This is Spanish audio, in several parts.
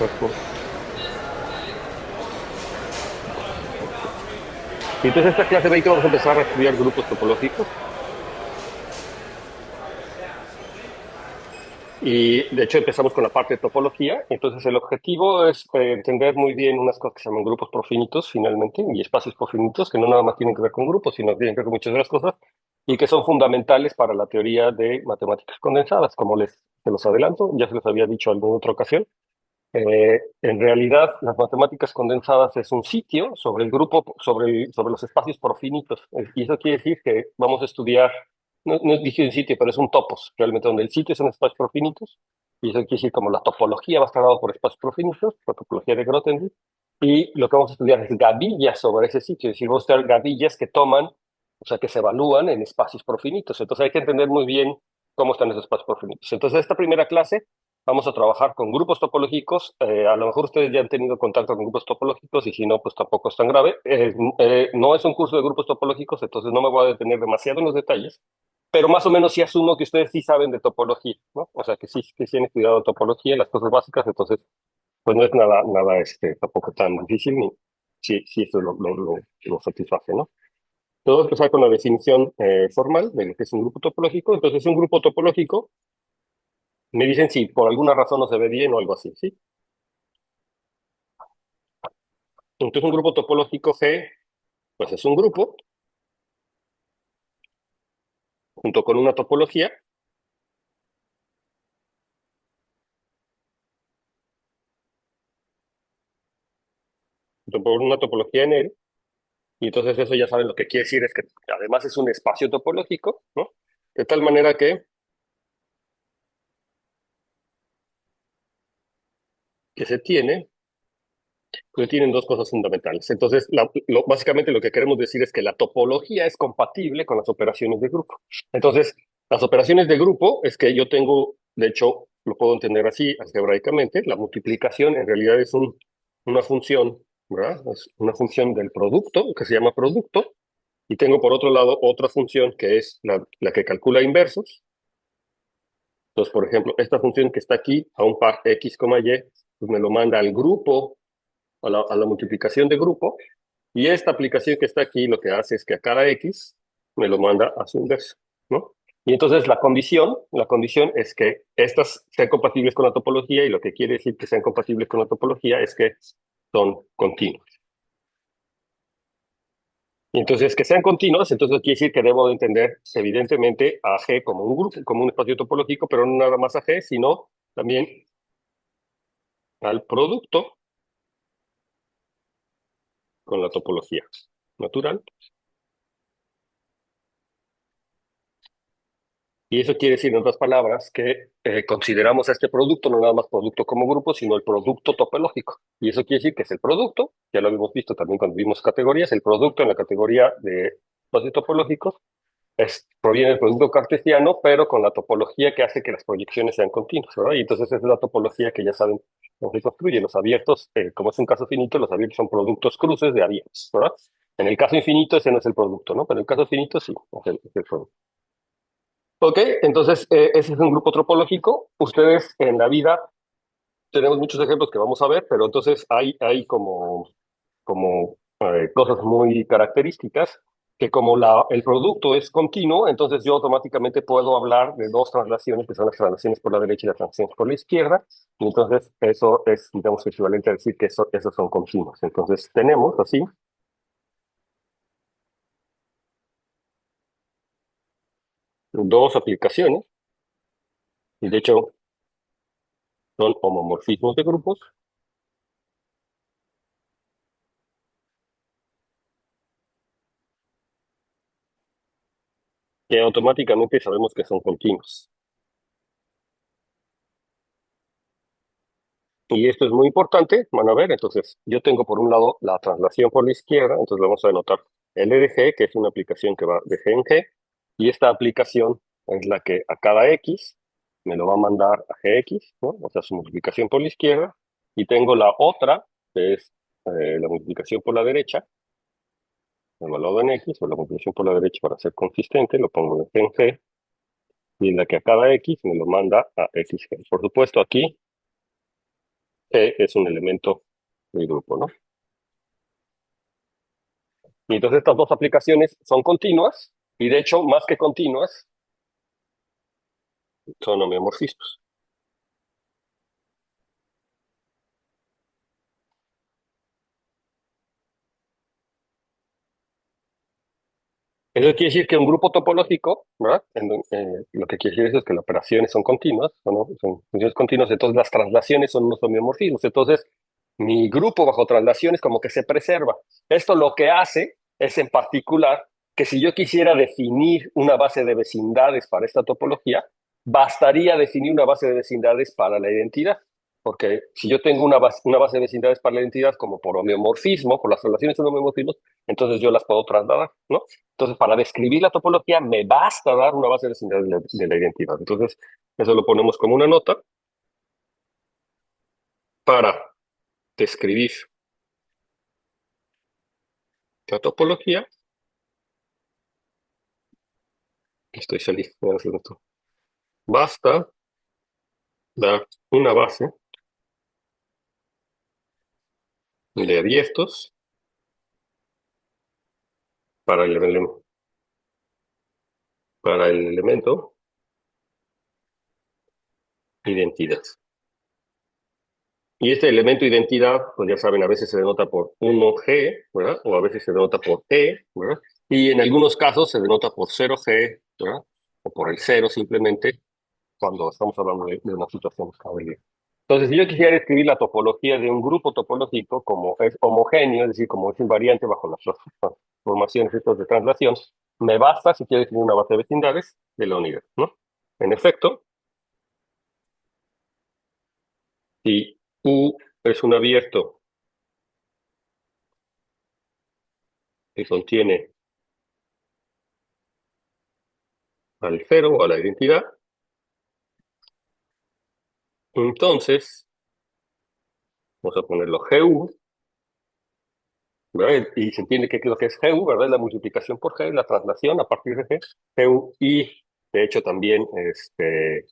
Ujú. Y entonces esta clase 20 vamos a empezar a estudiar grupos topológicos. Y de hecho empezamos con la parte de topología. Entonces el objetivo es entender muy bien unas cosas que se llaman grupos profinitos finalmente y espacios profinitos que no nada más tienen que ver con grupos, sino que tienen que ver con muchas otras cosas y que son fundamentales para la teoría de matemáticas condensadas. Como se los adelanto, ya se los había dicho en alguna otra ocasión. En realidad, las matemáticas condensadas es un sitio sobre el grupo, sobre los espacios profinitos. Y eso quiere decir que vamos a estudiar, no dije un sitio, pero es un topos, realmente donde el sitio son espacios profinitos. Y eso quiere decir como la topología va a estar dado por espacios profinitos, por topología de Grothendieck. Y lo que vamos a estudiar es gavillas sobre ese sitio, es decir, vamos a estudiar gavillas que toman, o sea, que se evalúan en espacios profinitos. Entonces hay que entender muy bien cómo están esos espacios profinitos. Entonces, esta primera clase vamos a trabajar con grupos topológicos. A lo mejor ustedes ya han tenido contacto con grupos topológicos y si no, pues tampoco es tan grave. No es un curso de grupos topológicos, entonces no me voy a detener demasiado en los detalles, pero más o menos sí asumo que ustedes sí saben de topología, ¿no? O sea, que sí han estudiado topología, las cosas básicas, entonces pues no es nada tampoco tan difícil, ni sí eso lo satisface, ¿no? Todo empezar con la definición formal de lo que es un grupo topológico. Entonces, un grupo topológico me dicen si por alguna razón no se ve bien o algo así, ¿sí? Entonces, un grupo topológico G, pues es un grupo junto con una topología, junto con una topología en él, y entonces eso ya saben lo que quiere decir es que además es un espacio topológico, ¿no? De tal manera que tienen dos cosas fundamentales. Entonces, básicamente lo que queremos decir es que la topología es compatible con las operaciones de grupo. Entonces, las operaciones de grupo es que yo tengo, de hecho, lo puedo entender así algebraicamente, la multiplicación en realidad es una función, ¿verdad? Es una función del producto, que se llama producto, y tengo por otro lado otra función que es la que calcula inversos. Entonces, por ejemplo, esta función que está aquí a un par x, y, pues me lo manda al grupo a la multiplicación de grupo, y esta aplicación que está aquí lo que hace es que a cada X me lo manda a su inverso, ¿no? Y entonces la condición es que estas sean compatibles con la topología, y lo que quiere decir que sean compatibles con la topología es que son continuas. Y entonces, que sean continuas, entonces quiere decir que debo de entender evidentemente a G como un grupo, como un espacio topológico, pero no nada más a G, sino también al producto con la topología natural. Y eso quiere decir, en otras palabras, que consideramos a este producto no nada más producto como grupo, sino el producto topológico. Y eso quiere decir que es el producto, ya lo habíamos visto también cuando vimos categorías, el producto en la categoría de espacios topológicos proviene del producto cartesiano, pero con la topología que hace que las proyecciones sean continuas, ¿verdad? Y entonces esa es la topología que ya saben cómo se construye. Los abiertos, como es un caso finito, los abiertos son productos cruces de abiertos, ¿verdad? En el caso infinito ese no es el producto, ¿no? Pero en el caso finito sí, es el producto. Ok, entonces ese es un grupo topológico. Ustedes en la vida tenemos muchos ejemplos que vamos a ver, pero entonces hay como cosas muy características que como el producto es continuo, entonces yo automáticamente puedo hablar de dos translaciones que son las translaciones por la derecha y las translaciones por la izquierda, y entonces eso es, digamos, equivalente a decir que esos son continuos. Entonces tenemos así dos aplicaciones, y de hecho son homomorfismos de grupos, que automáticamente sabemos que son continuos. Y esto es muy importante, van a ver, entonces yo tengo por un lado la traslación por la izquierda, entonces vamos a anotar L de G, que es una aplicación que va de G en G, y esta aplicación es la que a cada X me lo va a mandar a GX, ¿no? O sea, su multiplicación por la izquierda, y tengo la otra, que es la multiplicación por la derecha, evaluado en X, o la multiplicación por la derecha para ser consistente, lo pongo de G en G, y la que a cada X me lo manda a XG. Por supuesto, aquí G es un elemento del grupo, ¿no? Y entonces estas dos aplicaciones son continuas y de hecho, más que continuas, son homeomorfismos. Eso quiere decir que un grupo topológico, ¿verdad? Lo que quiere decir es que las operaciones son continuas, ¿no? Son funciones continuas, entonces las traslaciones son unos homeomorfismos. Entonces, mi grupo bajo traslaciones como que se preserva. Esto lo que hace es en particular que si yo quisiera definir una base de vecindades para esta topología, bastaría definir una base de vecindades para la identidad. Porque si yo tengo una base de vecindades para la identidad como por homeomorfismo, por las traslaciones son homeomorfismos, entonces yo las puedo trasladar, ¿no? Entonces, para describir la topología me basta dar una base de vecindades de la identidad. Entonces, eso lo ponemos como una nota para describir la topología. Estoy feliz de hacer esto. Basta dar una base de abiertos para para el elemento identidad. Y este elemento identidad, pues ya saben, a veces se denota por 1G, ¿verdad? O a veces se denota por E, ¿verdad? Y en algunos casos se denota por 0G, ¿verdad? O por el 0 simplemente, cuando estamos hablando de una situación estable. Entonces, si yo quisiera escribir la topología de un grupo topológico como es homogéneo, es decir, como es invariante bajo las transformaciones estas de traslación, me basta si quiero escribir una base de vecindades de la unidad, ¿no? En efecto, si U es un abierto que contiene al cero o a la identidad, entonces vamos a ponerlo GU, ¿verdad? Y se entiende que lo que es GU, ¿verdad? La multiplicación por G, la traslación a partir de G, GU y de hecho también UG,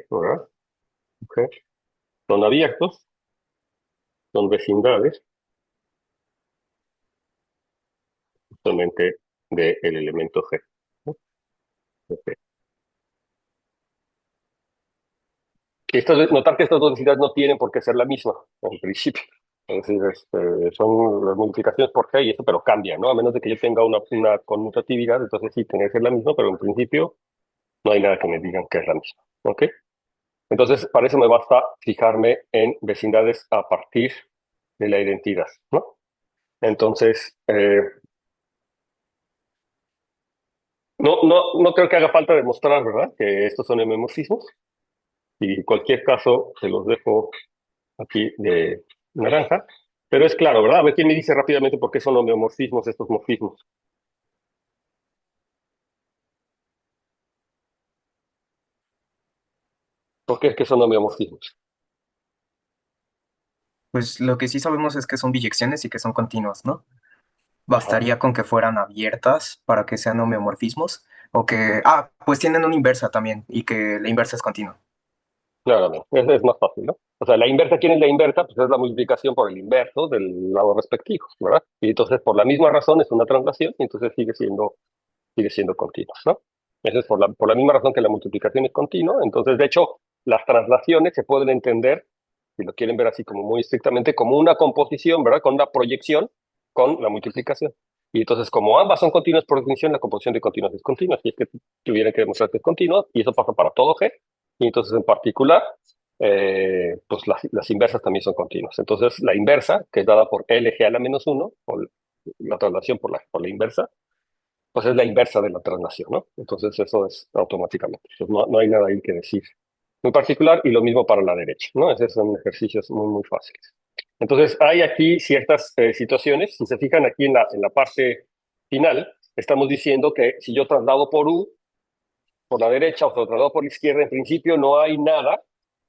¿verdad? UG son abiertos, son vecindades, justamente del elemento G, ¿no? Ok. Notar que estas dos densidades no tienen por qué ser la misma, en principio. Es decir, son las multiplicaciones por G y eso, pero cambia, ¿no? A menos de que yo tenga una conmutatividad, entonces sí tiene que ser la misma, pero en principio no hay nada que me digan que es la misma. ¿Ok? Entonces, para eso me basta fijarme en vecindades a partir de la identidad, ¿no? Entonces, no creo que haga falta demostrar, ¿verdad? Que estos son homomorfismos. Y en cualquier caso, se los dejo aquí de naranja. Pero es claro, ¿verdad? A ver quién me dice rápidamente por qué son homeomorfismos estos morfismos. ¿Por qué es que son homeomorfismos? Pues lo que sí sabemos es que son biyecciones y que son continuas, ¿no? Ajá. Bastaría con que fueran abiertas para que sean homeomorfismos o que, pues tienen una inversa también y que la inversa es continua. Claramente, es más fácil, ¿no? O sea, la inversa, ¿quién es la inversa? Pues es la multiplicación por el inverso del lado respectivo, ¿verdad? Y entonces, por la misma razón, es una translación y entonces sigue siendo continua, ¿no? Eso es por la misma razón que la multiplicación es continua. Entonces, de hecho, las translaciones se pueden entender, si lo quieren ver así como muy estrictamente, como una composición, ¿verdad? Con una proyección con la multiplicación. Y entonces, como ambas son continuas por definición, la composición de continuas es continua. Si es que tuvieran que demostrar que es continua, y eso pasa para todo G, y entonces en particular, pues las inversas también son continuas. Entonces, la inversa, que es dada por LG a la menos uno, o la traslación por la inversa, pues es la inversa de la traslación, ¿no? Entonces eso es automáticamente. Pues no hay nada ahí que decir muy particular y lo mismo para la derecha, ¿no? Esos son ejercicios muy fáciles. Entonces hay aquí ciertas situaciones. Si se fijan aquí en la parte final, estamos diciendo que si yo traslado por U, por la derecha o traslado por la izquierda, en principio no hay nada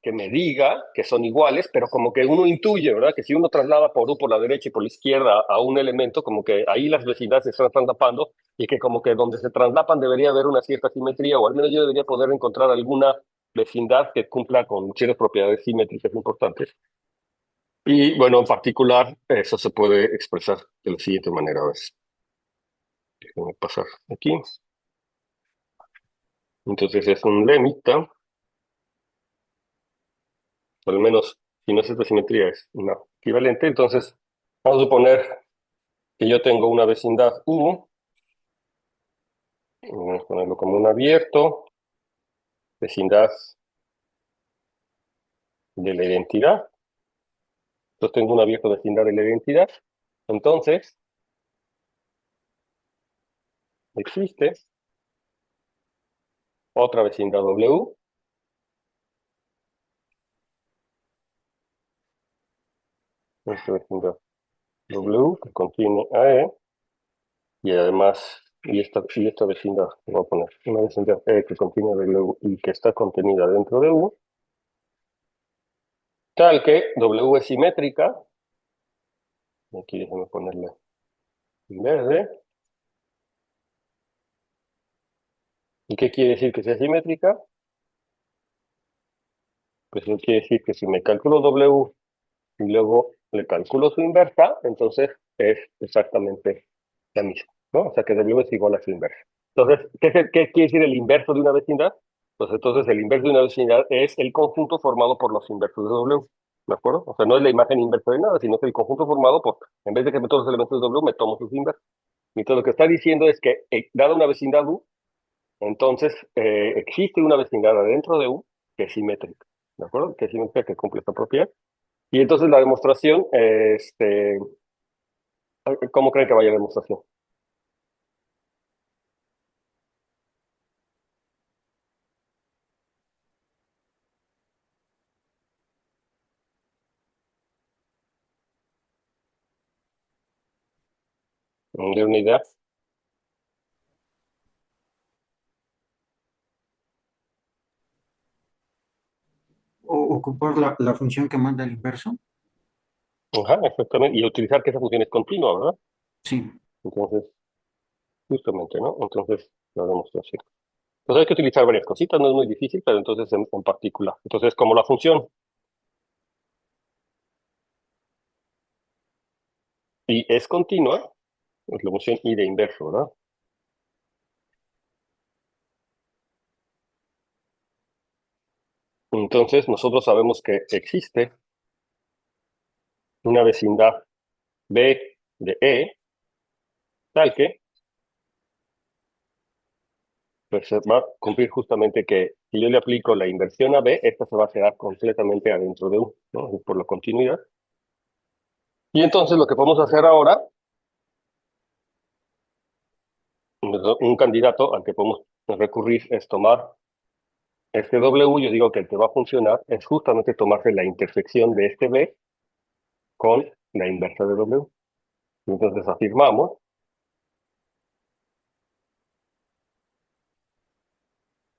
que me diga que son iguales, pero como que uno intuye, ¿verdad? Que si uno traslada por U por la derecha y por la izquierda a un elemento, como que ahí las vecindades se están traslapando y que como que donde se traslapan debería haber una cierta simetría, o al menos yo debería poder encontrar alguna vecindad que cumpla con ciertas propiedades simétricas importantes. Y bueno, en particular, eso se puede expresar de la siguiente manera. A ver, déjenme pasar aquí. Entonces es un lemita, al menos si no es esta simetría, es una equivalente. Entonces, vamos a suponer que yo tengo una vecindad U, vamos a ponerlo como un abierto, vecindad de la identidad. Entonces tengo una abierta vecindad de la identidad. Entonces, existe otra vecindad W, esta vecindad W que contiene AE, y además, y esta vecindad, voy a poner una vecindad E que contiene W y que está contenida dentro de U, tal que W es simétrica, aquí déjame ponerle en verde. ¿Y qué quiere decir que sea simétrica? Pues eso quiere decir que si me calculo W y luego le calculo su inversa, entonces es exactamente la misma, ¿no? O sea que W es igual a su inversa. Entonces, ¿qué quiere decir el inverso de una vecindad? Pues entonces el inverso de una vecindad es el conjunto formado por los inversos de W, ¿de acuerdo? O sea, no es la imagen inversa de nada, sino que el conjunto formado por, en vez de que me todos los elementos de W, me tomo sus inversos. Y entonces lo que está diciendo es que, dada una vecindad U, entonces existe una vecindad adentro de U que es simétrica, ¿de acuerdo? Que es simétrica, que cumple esta propiedad. Y entonces la demostración, ¿cómo creen que vaya la demostración? ¿De una idea? O ocupar la función que manda el inverso. Ajá, exactamente. Y utilizar que esa función es continua, ¿verdad? Sí. Entonces, justamente, ¿no? Entonces, la demostración. Entonces hay que utilizar varias cositas, no es muy difícil, pero entonces en particular. Entonces, como la función y es continua, es la función y de inverso, ¿verdad? Entonces, nosotros sabemos que existe una vecindad B de E, tal que pues se va a cumplir justamente que si yo le aplico la inversión a B, esta se va a quedar completamente adentro de U, ¿no? Por la continuidad. Y entonces lo que podemos hacer ahora, un candidato al que podemos recurrir es tomar este W, yo digo que el que va a funcionar es justamente tomarse la intersección de este B con la inversa de W. Y entonces afirmamos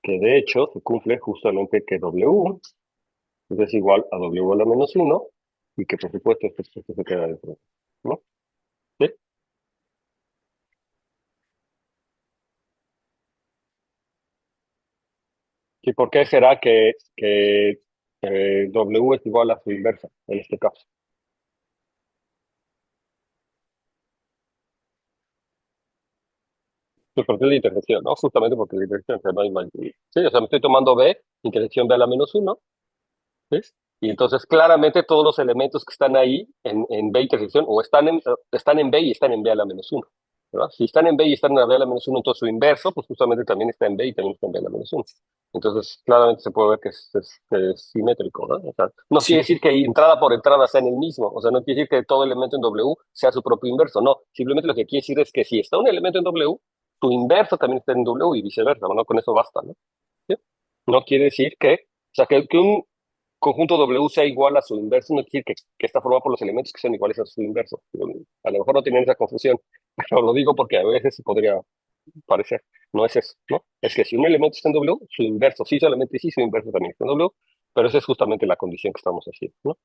que de hecho se cumple justamente que W es igual a W a la menos uno y que por supuesto esto se queda dentro, ¿no? ¿Sí? ¿Y por qué será que W es igual a su inversa en este caso? Pues porque es la intersección, ¿no? Justamente porque la intersección, o sea, no hay más. Sí, o sea, me estoy tomando B, intersección B a la menos uno, ¿ves? Y entonces claramente todos los elementos que están ahí en B intersección o están en B y están en B a la menos uno, ¿verdad? Si están en B y están en B a la menos uno, entonces su inverso, pues justamente también está en B y también está en B a la menos uno. Entonces, claramente se puede ver que es simétrico, ¿no? O sea, no quiere Sí, decir que entrada por entrada sea en el mismo, o sea, no quiere decir que todo elemento en W sea su propio inverso, no. Simplemente lo que quiere decir es que si está un elemento en W, su inverso también está en W y viceversa, ¿no? Con eso basta, ¿no? ¿Sí? No quiere decir o sea, que un conjunto W sea igual a su inverso, no quiere decir que está formado por los elementos que sean iguales a su inverso. A lo mejor no tienen esa confusión, pero lo digo porque a veces se podría parecer. No es eso, ¿no? Es que si un elemento está en W, su inverso sí solamente sí, su inverso también está en W, pero esa es justamente la condición que estamos haciendo, ¿no?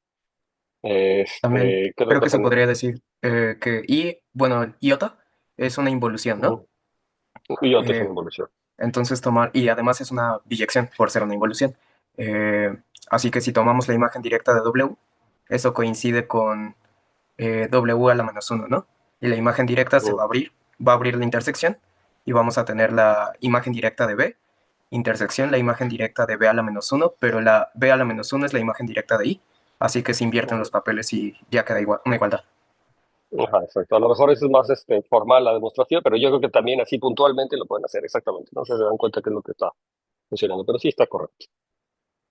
también ¿Qué otra creo que se cosa? podría decir que bueno, el iota es una involución, ¿no? Ujú. Y otra es una Eh, involución. entonces tomar, y además es una biyección por ser una involución. Eh, Así que si tomamos la imagen directa de W, eso coincide con W a la menos uno, ¿no? Y la imagen directa se Mm. va a abrir la intersección y vamos a tener la imagen directa de B, intersección, la imagen directa de B a la menos uno, pero la B a la menos uno es la imagen directa de I, así que se invierten los papeles y ya queda una igualdad. Ajá, exacto. A lo mejor eso es más formal la demostración, pero yo creo que también así puntualmente lo pueden hacer exactamente. No sé si se dan cuenta que es lo que está funcionando, pero sí está correcto.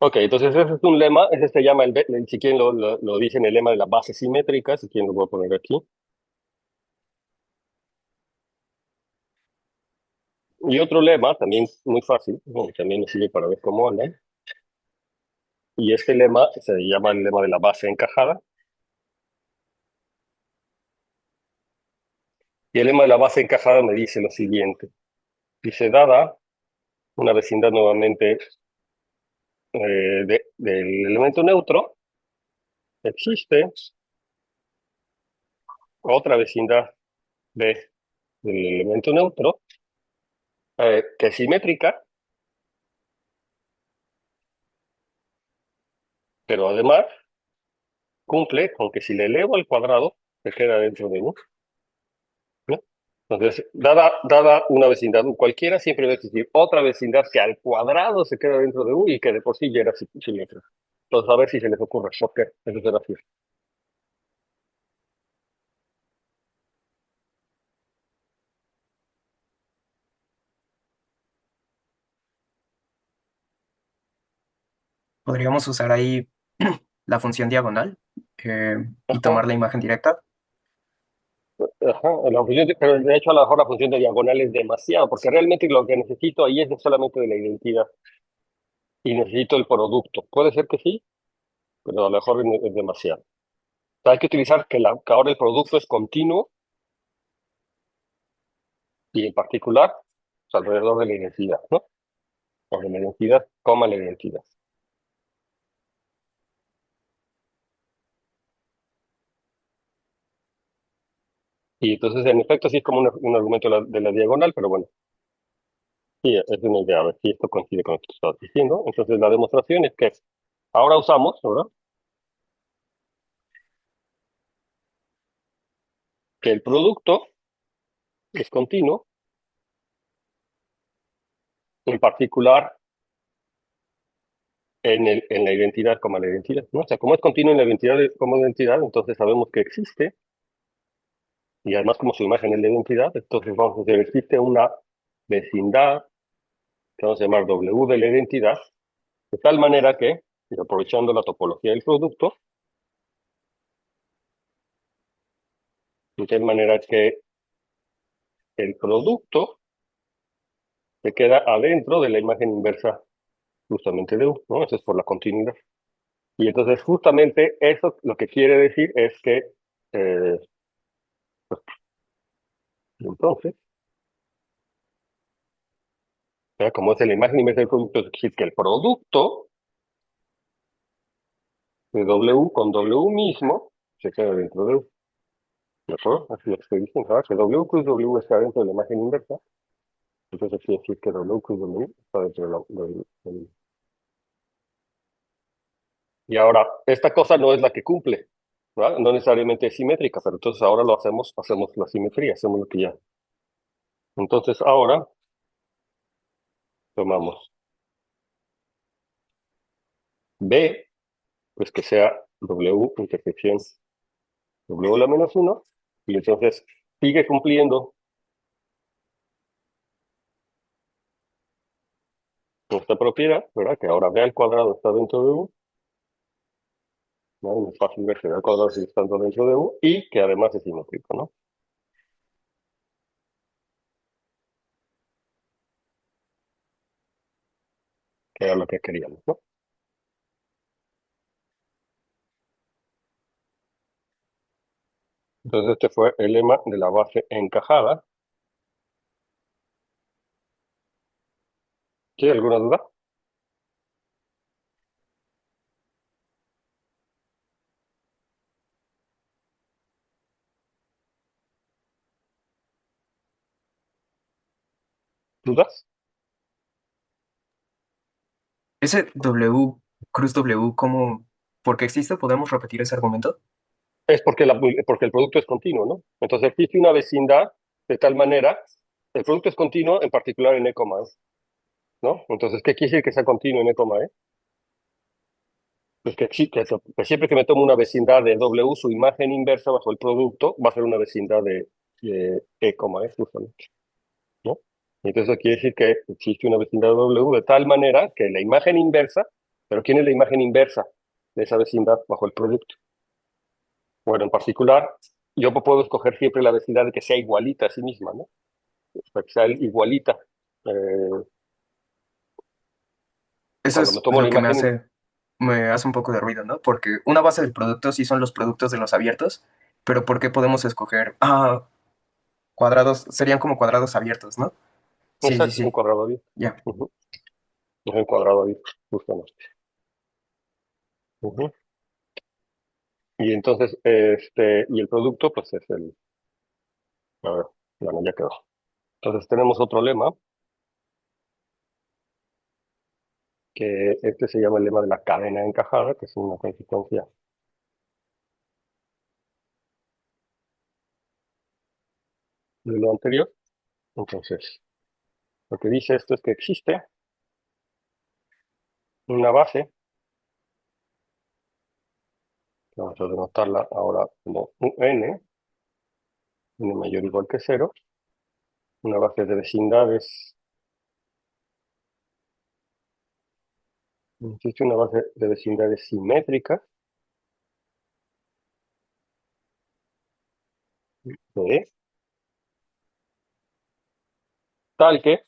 Ok, entonces ese es un lema, ese se llama, si quieren lo dicen el lema de la base simétrica, si quieren lo voy a poner aquí. Y otro lema, también muy fácil, bueno, también nos sirve para ver cómo anda, y este lema se llama el lema de la base encajada. Y el lema de la base encajada me dice lo siguiente. Dice, dada una vecindad nuevamente del elemento neutro, existe otra vecindad del elemento neutro que es simétrica, pero además cumple con que si le elevo al cuadrado, se queda dentro de U, ¿no? Entonces, dada una vecindad U cualquiera, siempre va a existir otra vecindad que al cuadrado se queda dentro de U y que de por sí ya era simétrica. Entonces, a ver si se les ocurre. Ok, eso será así. Podríamos usar ahí la función diagonal y Ajá, tomar la imagen directa. ajá. Pero de hecho, a lo mejor la función de diagonal es demasiado, porque realmente lo que necesito ahí es solamente de la identidad y necesito el producto. Puede ser que sí, pero a lo mejor es demasiado. O sea, hay que utilizar que ahora el producto es continuo y en particular pues, alrededor de la identidad, ¿no? O de la identidad, coma la identidad. Y entonces, en efecto, sí es como un argumento de la diagonal, pero bueno, sí, es una idea, a ver si esto coincide con lo que tú estabas diciendo. Entonces, la demostración es que ahora usamos, ¿verdad? Que el producto es continuo, en particular en la identidad, como la identidad, ¿no? O sea, como es continuo en la identidad como identidad, entonces sabemos que existe, y además como su imagen es la identidad, entonces vamos a decir, existe una vecindad, que vamos a llamar W de la identidad, de tal manera que, y aprovechando la topología del producto, de tal manera que el producto se queda adentro de la imagen inversa justamente de U, ¿no? Eso es por la continuidad. Y entonces justamente eso lo que quiere decir es que eh, entonces, ¿verdad? Como es la imagen inversa del producto, es decir, que el producto de W con W mismo se queda dentro de U. ¿De acuerdo? Así es que dicen, ¿verdad? Que W cruz W está dentro de la imagen inversa. Entonces quiere decir que W cruz W está dentro del. Y ahora, esta cosa no es la que cumple, ¿verdad? No necesariamente es simétrica, pero entonces ahora hacemos la simetría, hacemos lo que ya. Entonces ahora tomamos B, pues que sea W intersección W la menos uno, y entonces sigue cumpliendo esta propiedad, ¿verdad? Que ahora B al cuadrado está dentro de U, ¿no? Es fácil ver que B al cuadrado sigue estando dentro de U, y que además es simétrico, ¿no? Que era lo que queríamos, ¿no? Entonces este fue el lema de la base encajada. ¿Sí? ¿Alguna duda? ¿Dudas? Ese W, cruz W, ¿cómo, por qué existe? ¿Podemos repetir ese argumento? Es porque el producto es continuo, ¿no? Entonces existe una vecindad de tal manera, el producto es continuo, en particular en E, ¿no? Entonces, ¿qué quiere decir que sea continuo en E, Pues que siempre que me tomo una vecindad de W, su imagen inversa bajo el producto va a ser una vecindad de E, justamente, ¿no? Y entonces eso quiere decir que existe una vecindad de W de tal manera que la imagen inversa, pero ¿quién es la imagen inversa de esa vecindad bajo el producto? Bueno, en particular, yo puedo escoger siempre la vecindad de que sea igualita a sí misma, ¿no? O sea, que sea igualita. Eh, Eso cuando me es tomo la lo que imagen, me hace un poco de ruido, ¿no? Porque una base del producto sí son los productos de los abiertos, pero ¿por qué podemos escoger, cuadrados, serían como cuadrados abiertos, ¿no? Sí, sí, exacto, es un sí, cuadrado abierto. ya. Ujú. Es un cuadrado abierto, justamente. Ujú. Y entonces, y el producto, pues es a ver, bueno, ya quedó. Entonces tenemos otro lema, que este se llama el lema de la cadena encajada, que es una consecuencia de lo anterior. Entonces, lo que dice esto es que existe una base, que vamos a denotarla ahora como UN, n mayor o igual que cero, una base de vecindades, existe una base de vecindades simétricas de tal que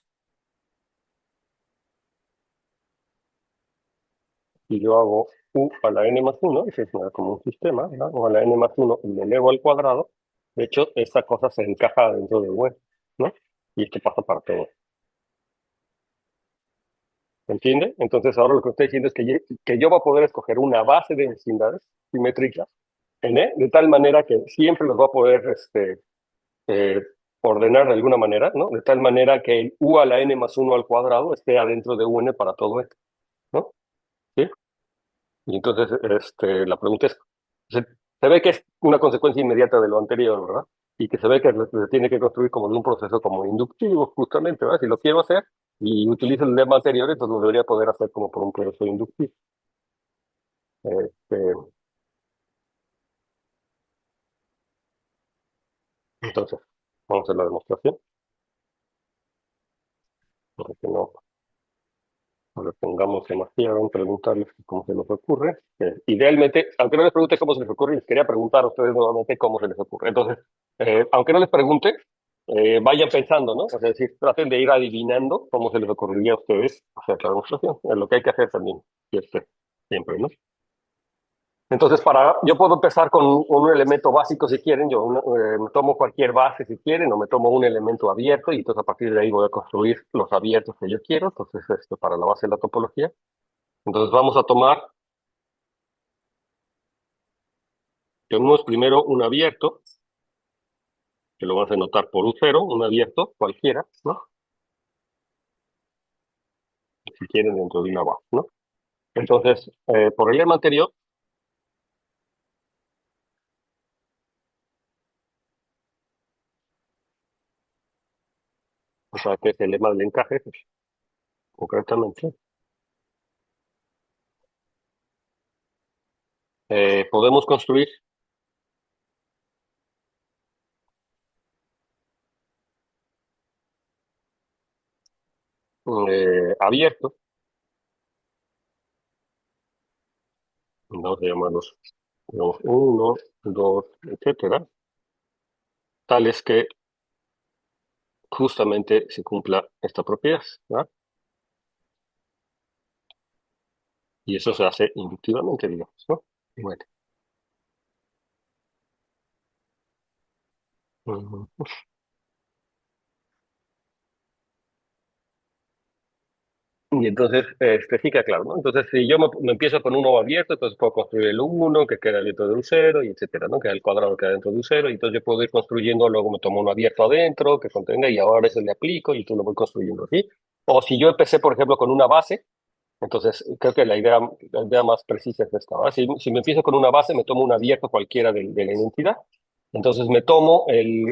si yo hago u a la n más 1, eso es como un sistema, ¿verdad? O a la n más 1 y le elevo al cuadrado, de hecho, esta cosa se encaja dentro de u, ¿no? Y esto pasa para todo. ¿Se entiende? Entonces ahora lo que estoy diciendo es que yo voy a poder escoger una base de vecindades simétricas en E, de tal manera que siempre los voy a poder eh, ordenar de alguna manera, ¿no? De tal manera que el u a la n más 1 al cuadrado esté adentro de un para todo esto, ¿no? ¿Sí? Y entonces la pregunta es, se ve que es una consecuencia inmediata de lo anterior, ¿verdad? Y que se ve que se tiene que construir como de un proceso como inductivo, justamente, ¿verdad? Si lo quiero hacer y utilizo el lema anterior, entonces lo debería poder hacer como por un proceso inductivo. Este, entonces, vamos a hacer la demostración, para que no le pongamos demasiado en preguntarles cómo se les ocurre. Idealmente, aunque no les pregunte cómo se les ocurre, les quería preguntar a ustedes nuevamente cómo se les ocurre. Entonces, aunque no les pregunte, vayan pensando, ¿no? Es decir, traten de ir adivinando cómo se les ocurriría a ustedes hacer la demostración. Es lo que hay que hacer también, siempre, ¿no? Entonces, yo puedo empezar con un elemento básico si quieren, me tomo cualquier base si quieren, o me tomo un elemento abierto y entonces a partir de ahí voy a construir los abiertos que yo quiero, entonces esto para la base de la topología. Entonces vamos a tomar, tenemos primero un abierto, que lo vamos a anotar por un cero, un abierto cualquiera, ¿no? Si quieren dentro de una base, ¿no? Entonces, por el lema anterior, o sea, que es el lema del encaje, pues, concretamente, podemos construir abiertos, vamos a llamarlos digamos, uno, dos, etcétera, tales que justamente se cumpla esta propiedad, ¿verdad? Y eso se hace inductivamente, digamos, ¿no? Bueno. Ujú. Y entonces, sí queda claro, ¿no? Entonces, si yo me empiezo con un nodo abierto, entonces puedo construir el uno que queda dentro de un cero, y etcétera, ¿no? Que el cuadrado queda dentro de un cero, y entonces yo puedo ir construyendo, luego me tomo uno abierto adentro, que contenga, y ahora eso le aplico, y tú lo voy construyendo así. O si yo empecé, por ejemplo, con una base, Entonces, creo que la idea más precisa es esta, ¿verdad? Si me empiezo con una base, me tomo un abierto cualquiera de la identidad. Entonces, me tomo el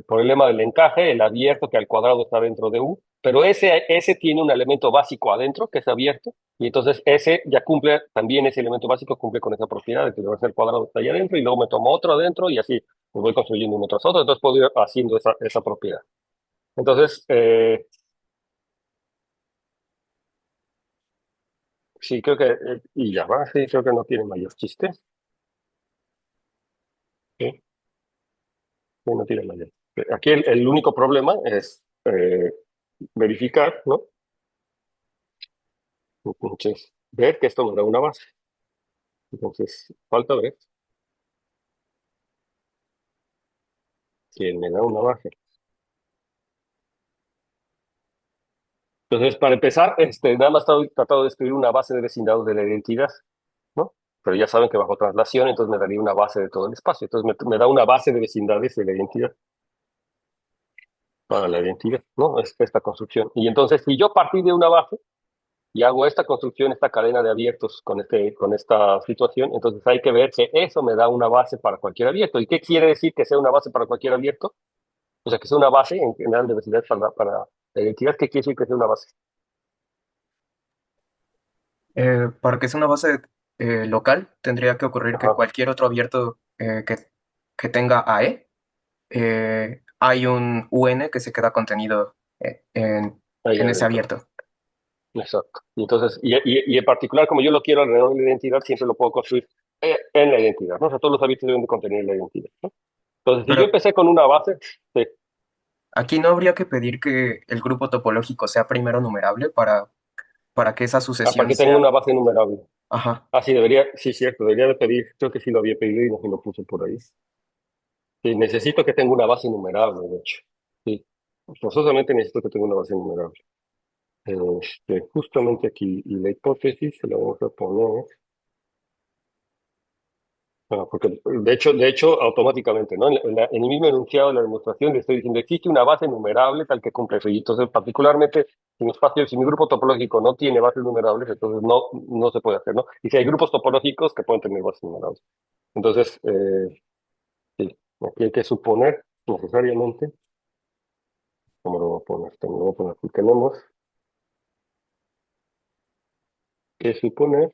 problema del encaje, el abierto que al cuadrado está dentro de U, pero ese tiene un elemento básico adentro, que es abierto, y entonces ese ya cumple, también ese elemento básico cumple con esa propiedad de que el cuadrado está ahí adentro, y luego me tomo otro adentro, y así pues voy construyendo uno tras otro, entonces puedo ir haciendo esa propiedad. Entonces, sí, creo que, y ya va, sí, creo que no tiene mayor chiste. Sí, sí, no tiene mayor. Aquí el único problema es verificar, ¿no? Entonces, ver que esto nos da una base. Entonces, falta ver que me da una base. Entonces, para empezar, nada más estoy tratando de escribir una base de vecindados de la identidad, ¿no? Pero ya saben que bajo traslación, entonces me daría una base de todo el espacio. Entonces, me da una base de vecindades de la identidad, para la identidad, ¿no? Es esta construcción. Y entonces, si yo partí de una base, y hago esta construcción, esta cadena de abiertos con esta situación, entonces hay que ver que eso me da una base para cualquier abierto. ¿Y qué quiere decir que sea una base para cualquier abierto? O sea, que sea una base en general de velocidad para la identidad. ¿Qué quiere decir que sea una base? Para que sea una base local, tendría que ocurrir que Ajá, cualquier otro abierto que tenga AE, hay un UN que se queda contenido ahí en ese adentro. abierto. Exacto. Y entonces, y en particular, como yo lo quiero alrededor de la identidad, siempre lo puedo construir en la identidad, ¿no? O sea, todos los abiertos deben de contener la identidad, ¿no? Entonces, si yo Pero empecé con una base, sí. aquí no habría que pedir que el grupo topológico sea primero numerable para que esa Ah, para sucesión que tenga sea... una base numerable. Ajá. Ah, sí, debería, sí, cierto, debería de pedir, creo que sí lo había pedido y no se lo puse por ahí. Sí, necesito que tenga una base numerable, de hecho. Sí, forzosamente necesito que tenga una base numerable. Justamente aquí, y la hipótesis se la vamos a poner, porque de hecho, automáticamente, ¿no? En el mismo enunciado de la demostración le estoy diciendo, existe una base numerable tal que cumple eso. Y entonces, particularmente, si mi grupo topológico no tiene bases numerables, entonces no se puede hacer, ¿no? Y si hay grupos topológicos que pueden tener bases numerables. Entonces, sí, aquí hay que suponer necesariamente. ¿Cómo lo voy a poner? Lo voy a poner aquí. Tenemos que suponer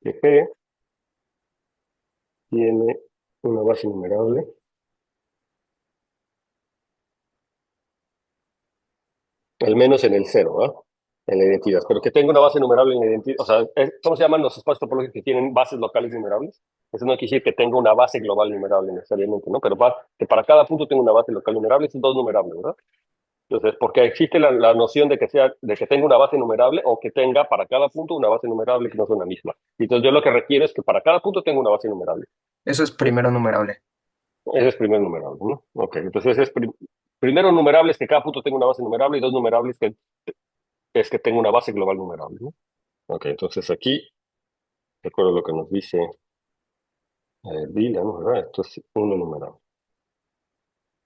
que G tiene una base numerable, al menos en el cero, ¿ah? En la identidad. Pero que tenga una base numerable en la identidad. O sea, ¿cómo se llaman los espacios topológicos que tienen bases locales numerables? Eso no quiere decir que tenga una base global numerable necesariamente, ¿no? Pero que para cada punto tenga una base local numerable, es dos numerables, ¿verdad? Entonces, porque existe la noción de que tenga una base numerable o que tenga para cada punto una base numerable que no son la misma. Y entonces yo lo que requiero es que para cada punto tenga una base numerable. Eso es ¿Sí? primero numerable. Ese es primer numerable, ¿no? Ok, entonces primero numerable es que cada punto tenga una base numerable y dos numerables es que tenga una base global numerable, ¿no? Ok, entonces aquí, recuerdo lo que nos dice Dylan, ¿no? ¿Verdad? Esto es uno numerable.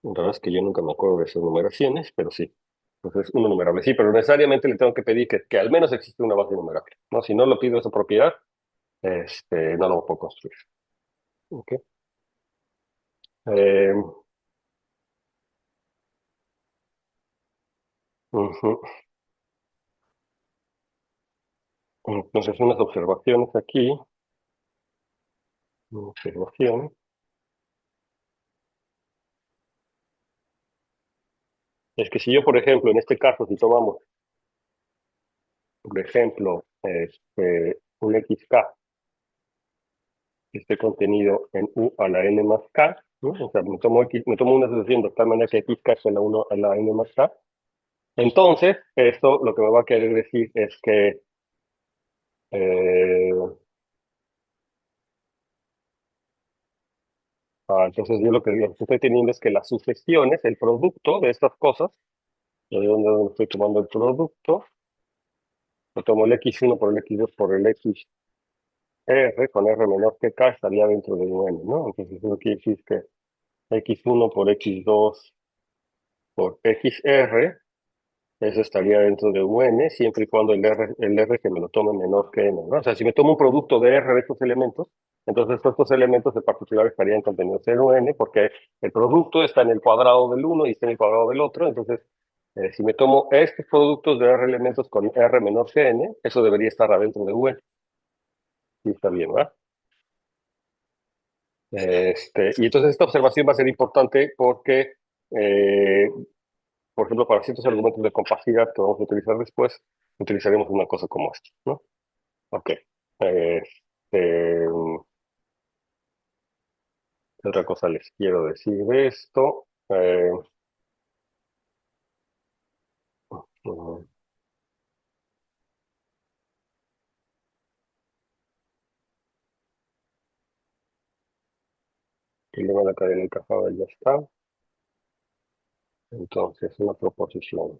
La verdad es que yo nunca me acuerdo de esas numeraciones, pero sí. Entonces, uno numerable, sí, pero necesariamente le tengo que pedir que al menos existe una base numerable, ¿no? Si no lo pido esa propiedad, no lo puedo construir. Ok. Eh, ujú. Entonces, unas observaciones aquí. Una observación. Es que si yo, por ejemplo, en este caso, si tomamos, por ejemplo, un XK que esté contenido en U a la n más k, ¿no? O sea, me tomo una asociación de tal manera que XK es a la 1 a la n más k. Entonces, esto lo que me va a querer decir es que eh, entonces yo lo que estoy teniendo es que las sucesiones, el producto de estas cosas, de donde estoy tomando el producto, lo tomo el X1 por el X2 por el XR, con R menor que K estaría dentro de un N, ¿no? Entonces eso quiere decir que X1 por X2 por XR Eso estaría dentro de un n, siempre y cuando el R que me lo tome menor que n, ¿no? O sea, si me tomo un producto de R de estos elementos, entonces estos elementos en particular estarían contenidos en un n, porque el producto está en el cuadrado del uno y está en el cuadrado del otro. Entonces, si me tomo estos productos de R elementos con R menor que n, eso debería estar adentro de un n. Y está bien, ¿verdad? Y entonces esta observación va a ser importante porque, eh, por ejemplo, para ciertos argumentos de compacidad que vamos a utilizar después, utilizaremos una cosa como esta, ¿no? Ok. ¿Qué otra cosa les quiero decir de esto? Mm, el lema de la cadena encajada ya está. Entonces, una proposición.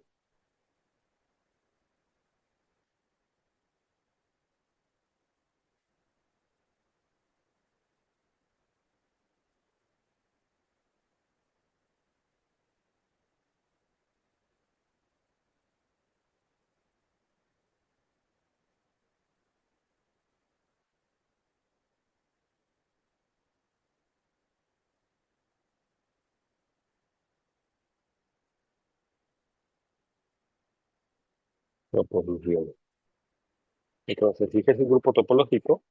Proposición. Entonces, si es un grupo topológico,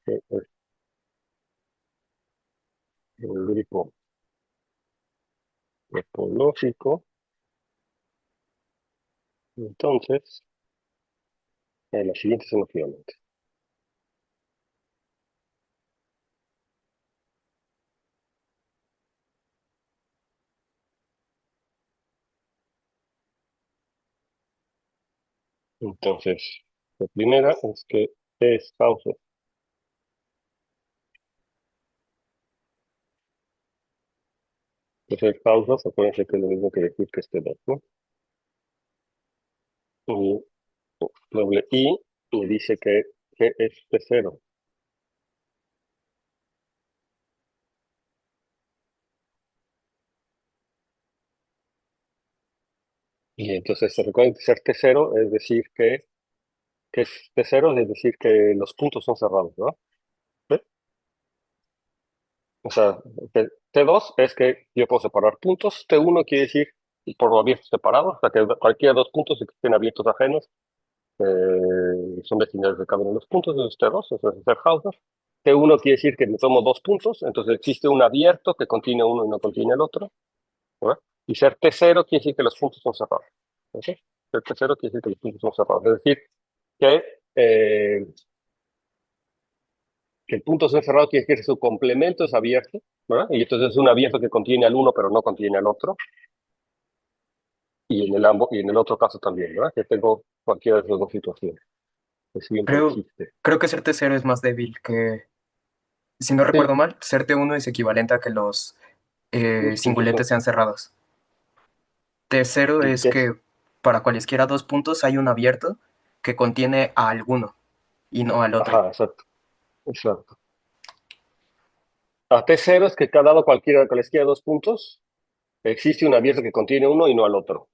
que es un grupo topológico, entonces, la siguiente son los siguientes. Entonces, la primera es que es Hausdorff. Entonces, Hausdorff, acuérdense que es lo mismo que decir que este 2, ¿no? Y doble I me dice que es T0. Y entonces se recuerda que ser T0 es decir que es T0, es decir que los puntos son cerrados, ¿no? ¿Sí? O sea, T2 es que yo puedo separar puntos. T1 quiere decir por abiertos separados, o sea que cualquiera de dos puntos que estén abiertos ajenos son vecinales de cada uno de los puntos. Entonces T2, eso es ser Hausdorff. T1 quiere decir que me tomo dos puntos, entonces existe un abierto que contiene uno y no contiene el otro, ¿verdad? Y ser T0 quiere decir que los puntos son cerrados. ¿Ok? Ser T0 quiere decir que los puntos son cerrados. Es decir, que, eh, que el punto cerrado quiere decir que su complemento es abierto, ¿verdad? Y entonces es un abierto que contiene al uno pero no contiene al otro. Y en el otro caso también, ¿verdad? Que tengo cualquiera de esas dos situaciones. Que siempre Creo, existe. creo que ser T0 es más débil que, si no Sí, recuerdo mal, ser T1 es equivalente a que los los puntos singuletes son. sean cerrados. T0 ¿Y es qué es? que para cualesquiera dos puntos hay un abierto que contiene a alguno y no al otro. Ajá, exacto. Exacto. A T0 es que cada dado cualesquiera dos puntos, existe un abierto que contiene uno y no al otro.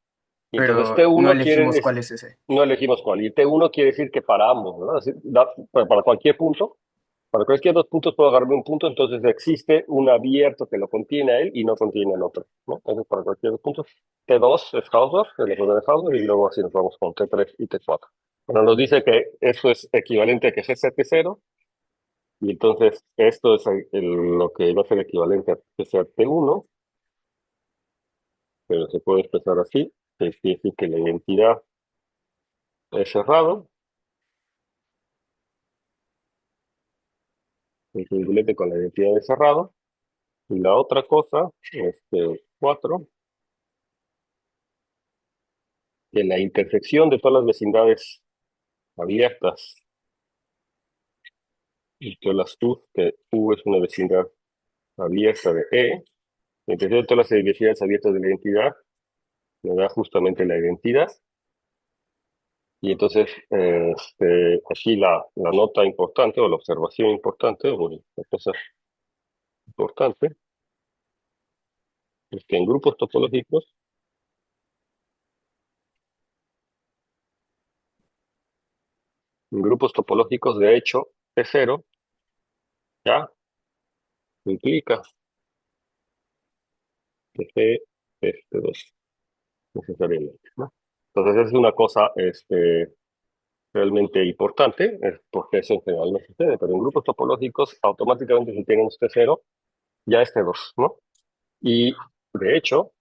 Y entonces Pero no T1 elegimos cuál es ese. no elegimos cuál. Y T1 quiere decir que para ambos, ¿verdad? Es decir, para cualquier punto, para cualquier dos puntos puedo agarrarme un punto, entonces existe un abierto que lo contiene a él y no contiene al otro, ¿no? Entonces, para cualquier dos puntos, T2 es Hausdorff, el error de Hausdorff, y luego así nos vamos con T3 y T4. Bueno, nos dice que eso es equivalente a que G sea T0, y entonces esto es lo que va a ser equivalente a que sea T1, pero se puede expresar así, que quiere decir que la identidad es cerrado, el singulete con la identidad de cerrado, y la otra cosa, 4, que la intersección de todas las vecindades abiertas y todas las U, que U es una vecindad abierta de E, la intersección de todas las vecindades abiertas de la identidad me da justamente la identidad. Y entonces, aquí la nota importante o la observación importante, bueno, la cosa importante es que en grupos topológicos, de hecho, T0 ya implica que C es T2, necesariamente, ¿no? Entonces, es una cosa realmente importante, es porque eso en general no sucede, pero en grupos topológicos, automáticamente si tenemos T0, ya es T2, ¿no? Y, de hecho,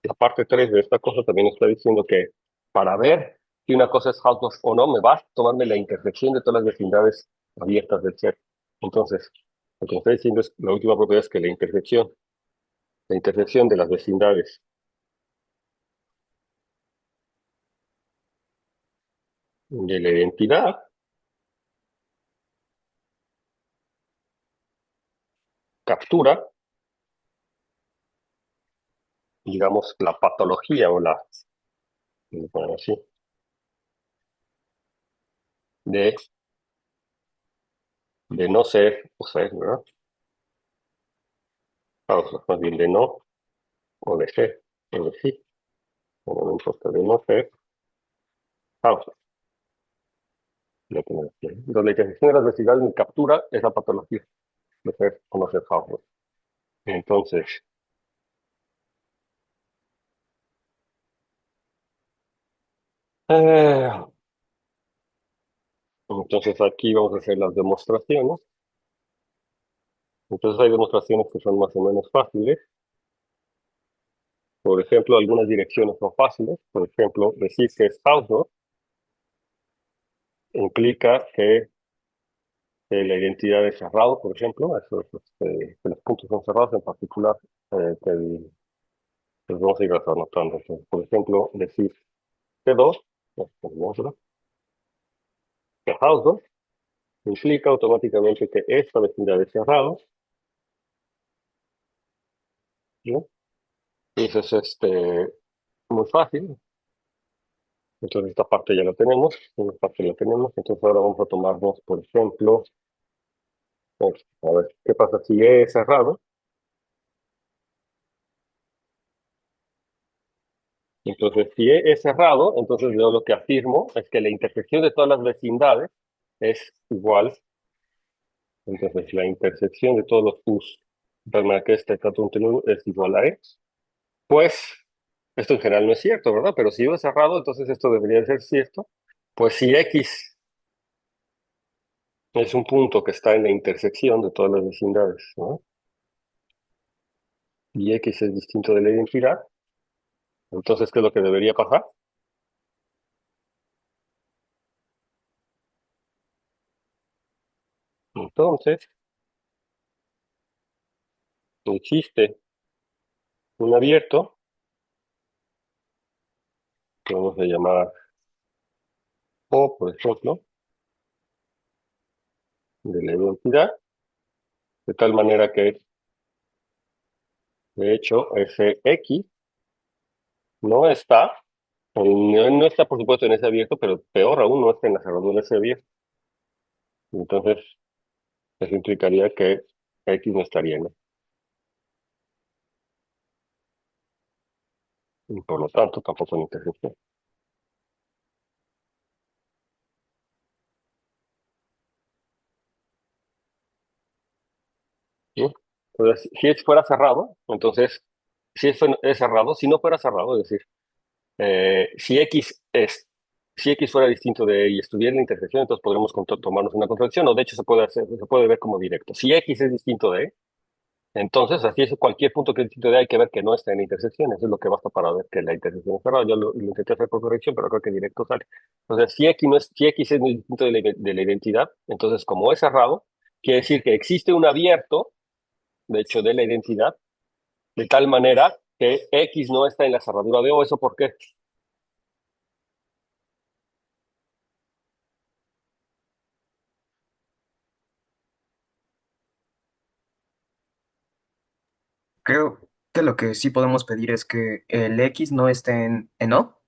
la parte 3 de esta cosa también está diciendo que para ver si una cosa es Hausdorff o no, me va a tomarme la intersección de todas las vecindades abiertas del set. Entonces, lo que me está diciendo es, la última propiedad es que la intersección de las vecindades de la identidad captura, digamos, la patología o bueno, así, de, de no ser, o ser, ¿verdad? Vamos, más bien de no, o de ser, o de sí, bueno, no importa, de no ser, vamos, lo que me decía. Entonces, la intersección de las vecindades en captura es la patología de ser o no ser Hausdorff. Entonces, eh, entonces aquí vamos a hacer las demostraciones. Entonces hay demostraciones que son más o menos fáciles. Por ejemplo, algunas direcciones son fáciles. Por ejemplo, decir que es Hausdorff implica que la identidad es cerrado, por ejemplo. Eso es, que los puntos son cerrados en particular. Los vamos a ir anotando. Entonces, por ejemplo, decir T2, que Hausdorff implica automáticamente que esta vecindad es cerrado, ¿no? Y eso es muy fácil. Entonces esta parte ya la tenemos, esta parte la tenemos. Entonces ahora vamos a tomarnos, por ejemplo, a ver, ¿qué pasa si E es cerrado? Entonces, si E es cerrado, entonces yo lo que afirmo es que la intersección de todas las vecindades es igual. Entonces, la intersección de todos los U's, de tal manera que este contenido es igual a E. Pues, esto en general no es cierto, ¿verdad? Pero si U es cerrado, entonces esto debería ser cierto. Pues si X es un punto que está en la intersección de todas las vecindades, ¿no? Y X es distinto de la identidad, entonces, ¿qué es lo que debería pasar? Entonces, existe un abierto, que vamos a llamar O, por ejemplo, de la identidad, de tal manera que, de hecho, ese X no está, no está, por supuesto, en ese abierto, pero peor aún, no está en la cerradura de ese abierto. Entonces, eso implicaría que X no estaría en él. Y por lo tanto, tampoco en intersección. ¿Sí? Entonces, si fuera cerrado, entonces, es cerrado, si no fuera cerrado, es decir, eh, si X es, si X fuera distinto de Y y estuviera en la intersección, entonces podremos tomarnos una contradicción, o de hecho se puede ver como directo. Si X es distinto de Y, entonces así es cualquier punto que es distinto de Y hay que ver que no está en la intersección. Eso es lo que basta para ver que la intersección es cerrada. Yo lo intenté hacer por corrección, pero creo que directo sale. Entonces, si X es muy distinto de la identidad, entonces como es cerrado, quiere decir que existe un abierto, de hecho, de la identidad, de tal manera que X no está en la cerradura de O. ¿Eso por qué? Creo que lo que sí podemos pedir es que el X no esté en O,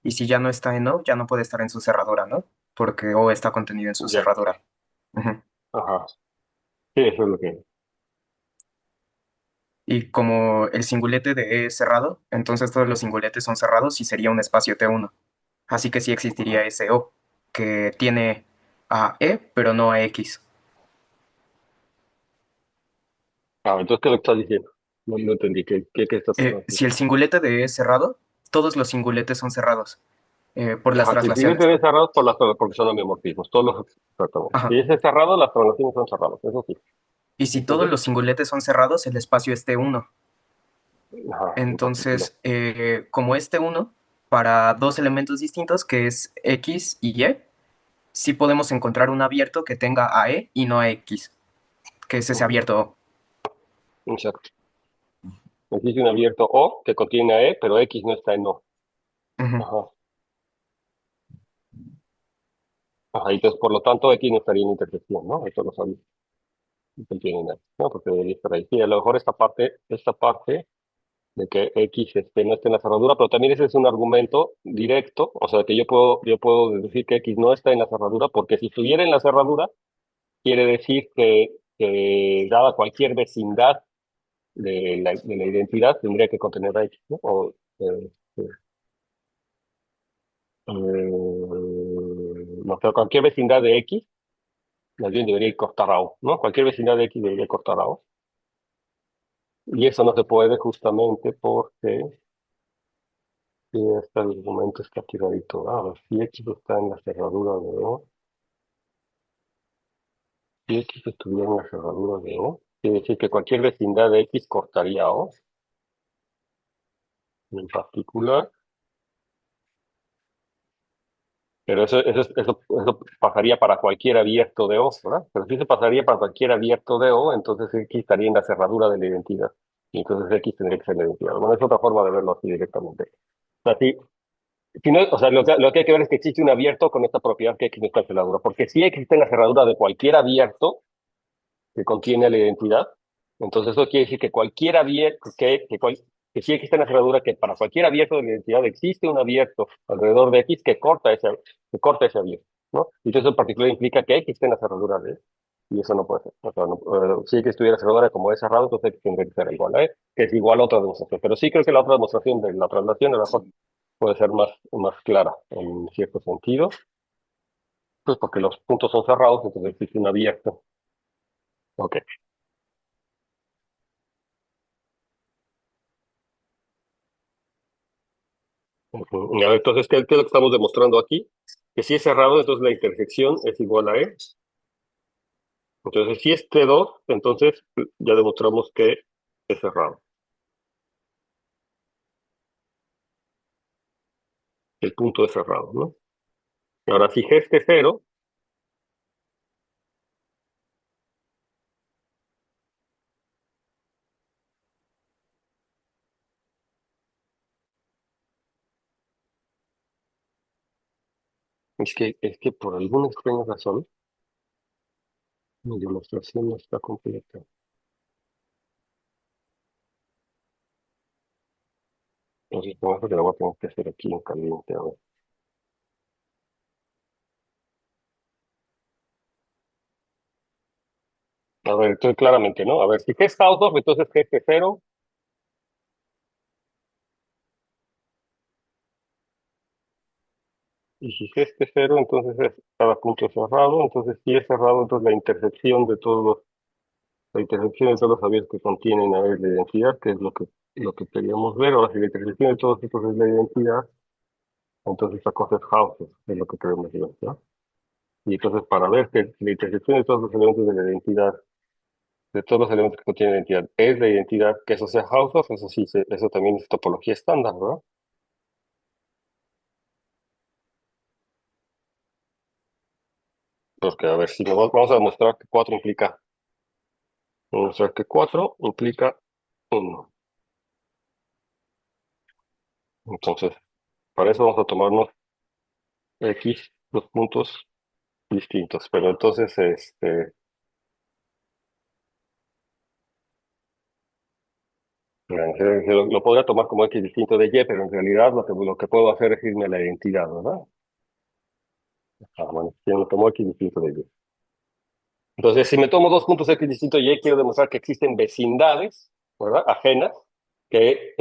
y si ya no está en O, ya no puede estar en su cerradura, ¿no? Porque O está contenido en su Ya. cerradura. Ujú. Ajá. Sí, eso es lo que. Y como el singulete de E es cerrado, entonces todos los singuletes son cerrados y sería un espacio T1. Así que sí existiría ese O, que tiene a E, pero no a X. Entonces, ¿qué es lo que estás diciendo? No entendí. ¿Qué estás haciendo aquí? Si el singulete de E es cerrado, todos los singuletes son cerrados por las Ajá, si el siguiente traslaciones. es cerrado porque son homeomorfismos. Todos los, exactamente. Ajá. Si ese es cerrado, las translaciones son cerradas. Eso sí. Y si todos Entonces, los singuletes son cerrados, el espacio es T1. en particular. Entonces, como es T1, para dos elementos distintos, que es X y Y, sí podemos encontrar un abierto que tenga a E y no a X, que es ese Ujú, abierto O. exacto. Existe un abierto O que contiene a E, pero X no está en O. Ujú. Ajá. Ajá, y entonces, por lo tanto, X no estaría en intersección, ¿no? Eso lo sabía. No contiene nada, ¿no? Porque debería estar ahí. Sí, a lo mejor esta parte de que X no esté en la cerradura, pero también ese es un argumento directo, o sea, que yo puedo decir que X no está en la cerradura, porque si estuviera en la cerradura, quiere decir que dada cualquier vecindad de la identidad, tendría que contener a X, ¿no? No sé, cualquier vecindad de X, más bien debería cortar a O, ¿no? Cualquier vecindad de X debería cortar a O. Y eso no se puede justamente porque si este argumento está tiradito. A ver, si X está en la cerradura de O, si X estuviera en la cerradura de O, quiere decir que cualquier vecindad de X cortaría O, en particular. Pero eso pasaría para cualquier abierto de O, ¿verdad? Pero si se pasaría para cualquier abierto de O, entonces X estaría en la cerradura de la identidad. Y entonces X tendría que ser la identidad. Bueno, es otra forma de verlo así directamente. O sea, si no, o sea, lo que hay que ver es que existe un abierto con esta propiedad que X no está en la cerradura. Porque si X está en la cerradura de cualquier abierto que contiene la identidad, entonces eso quiere decir que cualquier abierto, que sí existe una cerradura, que para cualquier abierto de la identidad existe un abierto alrededor de X que corta ese abierto, ¿no? Y eso en particular implica que X está en la cerradura de, y eso no puede ser. O sea, si X estuviera cerradura como es cerrado, entonces X tendría que ser igual a E, que es igual a otra demostración. Pero sí creo que la otra demostración de la traslación a lo mejor puede ser más clara en cierto sentido, pues porque los puntos son cerrados, entonces existe un abierto. Ok. Ujú. A ver, entonces, ¿qué es lo que estamos demostrando aquí? Que si es cerrado, entonces la intersección es igual a E. Entonces, si es T2, entonces ya demostramos que es cerrado. El punto es cerrado, ¿no? Ahora, si G es T0, es que por alguna extraña razón, mi demostración no está completa. Entonces, por eso que la voy a tener que hacer aquí en caliente. A ver, entonces claramente, ¿no? A ver, si G es Hausdorff, entonces G es T0. Y si G es T0, entonces cada punto es cerrado. Entonces, si es cerrado, entonces la intersección de todos la intersección de todos los abiertos que contienen a ver la identidad, que es lo que queríamos ver. Ahora, si la intersección de todos estos es la identidad, entonces esta cosa es Hausdorff, es lo que queremos ver, ¿no? Y entonces, para ver que la intersección de todos los elementos de la identidad, de todos los elementos que contienen la identidad, es la identidad, que eso sea Hausdorff, eso sí, eso también es topología estándar, ¿verdad? Porque, a ver, si vamos a demostrar que 4 implica, vamos a demostrar que 4 implica 1. Entonces, para eso vamos a tomarnos X, los puntos distintos. Pero entonces, lo podría tomar como X distinto de Y, pero en realidad lo que puedo hacer es irme a la identidad, ¿verdad? Bueno, si me tomo X distinto de Y. Entonces, si me tomo dos puntos X distinto de Y, quiero demostrar que existen vecindades ¿verdad? Ajenas, que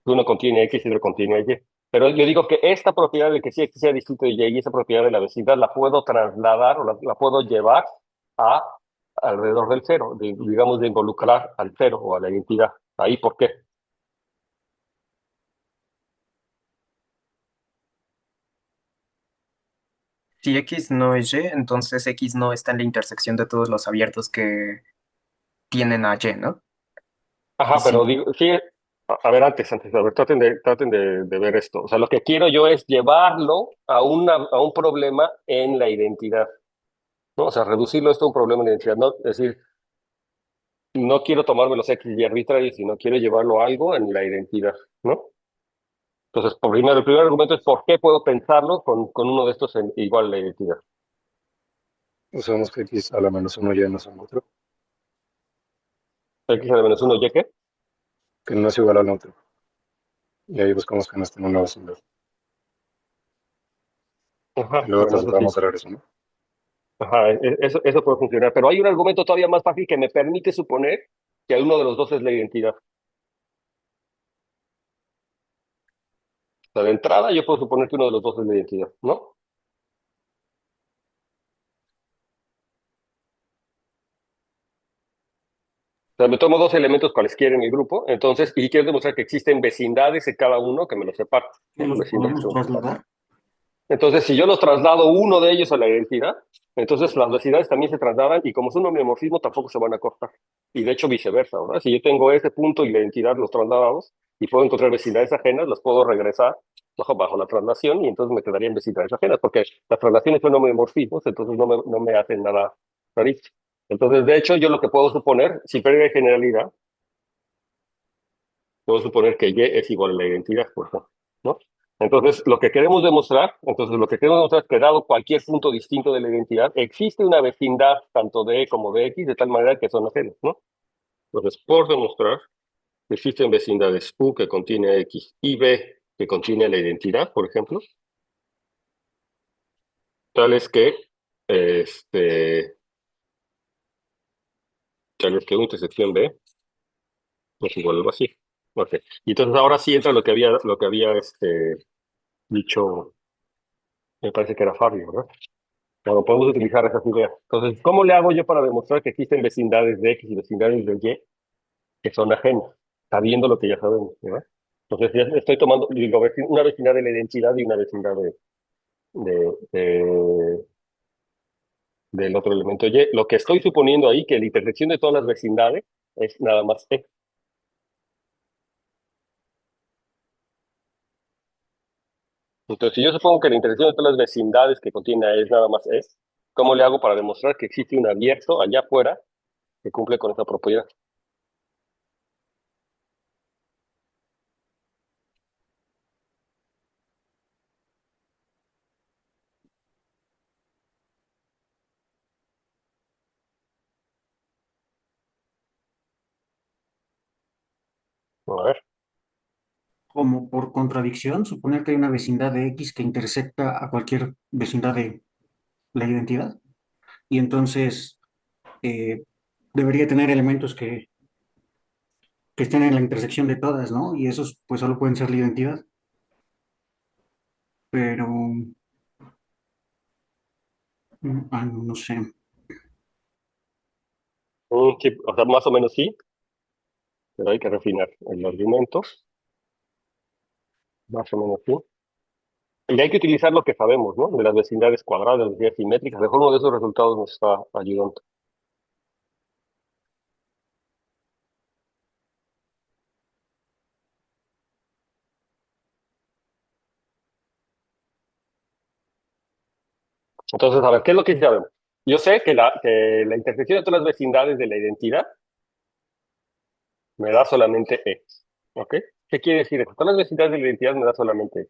uno contiene X y otro contiene Y. Pero yo digo que esta propiedad de que sí X sea distinto de Y y esa propiedad de la vecindad la puedo trasladar o la puedo llevar a alrededor del cero, digamos de involucrar al cero o a la identidad. Ahí, ¿por qué? Si X no es Y, entonces X no está en la intersección de todos los abiertos que tienen a Y, ¿no? Y Ajá, pero si, digo, sí, a ver, a ver, traten de ver esto. O sea, lo que quiero yo es llevarlo a un problema en la identidad, ¿no? O sea, reducirlo esto a un problema en la identidad, ¿no? Es decir, no quiero tomarme los X y arbitrarios, sino quiero llevarlo a algo en la identidad, ¿no? Entonces, el primer argumento es por qué puedo pensarlo con uno de estos en igual a la identidad. Usamos que X a la menos uno ya no son otro, X a la menos uno, ¿y qué? que no es igual al otro. Y ahí buscamos que no esté en una vecindad. Y Ajá, luego bueno, eso sí. tratamos de ver eso, ¿no? Ajá, eso puede funcionar. Pero hay un argumento todavía más fácil que me permite suponer que uno de los dos es la identidad. O sea, de entrada yo puedo suponer que uno de los dos es la identidad, ¿no? O sea, me tomo dos elementos cualesquiera en mi grupo, entonces, y quiero demostrar que existen vecindades de cada uno que me los separan, ¿Que ¿no? los Vecindades podemos que me los separan. trasladar? Entonces, si yo los traslado uno de ellos a la identidad, entonces las vecindades también se trasladan y como es un homeomorfismo tampoco se van a cortar. Y de hecho viceversa, ¿verdad? Si yo tengo ese punto y la identidad los trasladados y puedo encontrar vecindades ajenas, las puedo regresar bajo la traslación y entonces me quedarían vecindades ajenas, porque las traslaciones son homeomorfismos, entonces no me hacen nada rarísimo. Entonces, de hecho, yo lo que puedo suponer, sin pérdida de generalidad, puedo suponer que Y es igual a la identidad, por ejemplo, ¿no? Entonces lo que queremos demostrar es que dado cualquier punto distinto de la identidad, existe una vecindad tanto de E como de X de tal manera que son ajenos, ¿no? Entonces, por demostrar que existen vecindades U que contiene X y B que contiene la identidad, por ejemplo, tales que, este, tales que U intersección B es igual a algo así. Ok. Y entonces ahora sí entra lo que había dicho, me parece que era Fabio, ¿verdad? Bueno, podemos utilizar esas ideas. Entonces, ¿cómo le hago yo para demostrar que existen vecindades de X y vecindades de Y que son ajenas, sabiendo lo que ya sabemos, ¿verdad? Entonces, ya estoy tomando, digo, una vecindad de la identidad y una vecindad de- de- del otro elemento Y. Lo que estoy suponiendo ahí que la intersección de todas las vecindades es nada más X. Entonces, si yo supongo que la intersección de todas las vecindades que contiene A es nada más S, ¿cómo le hago para demostrar que existe un abierto allá afuera que cumple con esa propiedad? A ver. Como por contradicción, suponer que hay una vecindad de X que intersecta a cualquier vecindad de la identidad. Y entonces eh, debería tener elementos que estén en la intersección de todas, ¿no? Y esos pues solo pueden ser la identidad. Pero, no, no sé. Sí, o sea, más o menos sí, pero hay que refinar el argumento, más o menos sí. Y hay que utilizar lo que sabemos, ¿no? De las vecindades cuadradas, las vecindades simétricas. Mejor uno de esos resultados nos está ayudando. Entonces, a ver, ¿qué es lo que sí sabemos? Yo sé que la intersección de todas las vecindades de la identidad me da solamente E. ¿Ok? ¿Qué quiere decir eso? Todas las vecindades de la identidad me da solamente E.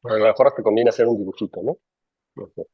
A lo mejor te conviene hacer un dibujito, ¿no? Ok.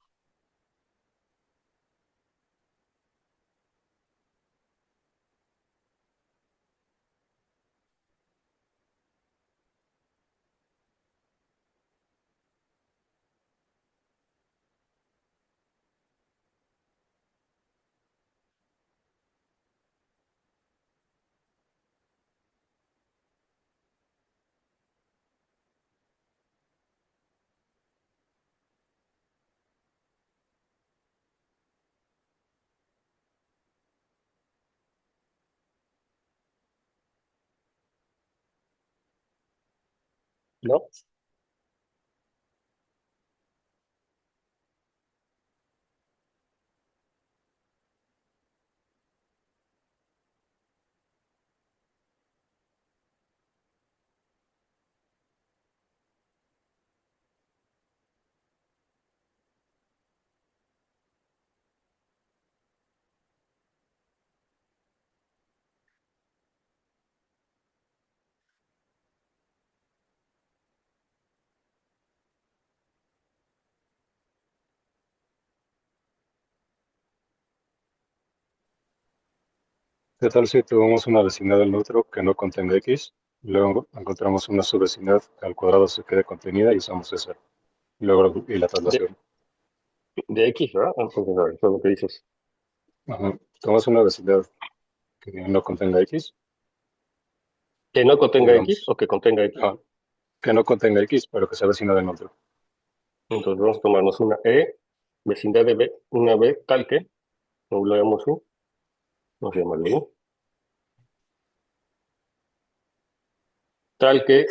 ¿no? ¿Qué tal si tomamos una vecindad del neutro que no contenga X? Luego encontramos una subvecindad que al cuadrado se quede contenida y usamos esa. Y luego y la De, traslación. de X, ¿verdad? Entonces, a ver, eso es lo que dices. Ajá. Tomamos una vecindad que no contenga X Que no y contenga X vamos, o que contenga X. que no contenga X, pero que sea vecina del neutro. Entonces vamos a tomarnos una E, vecindad de B, una B tal que, no lo llamamos U, vamos a llamarlo U, tal que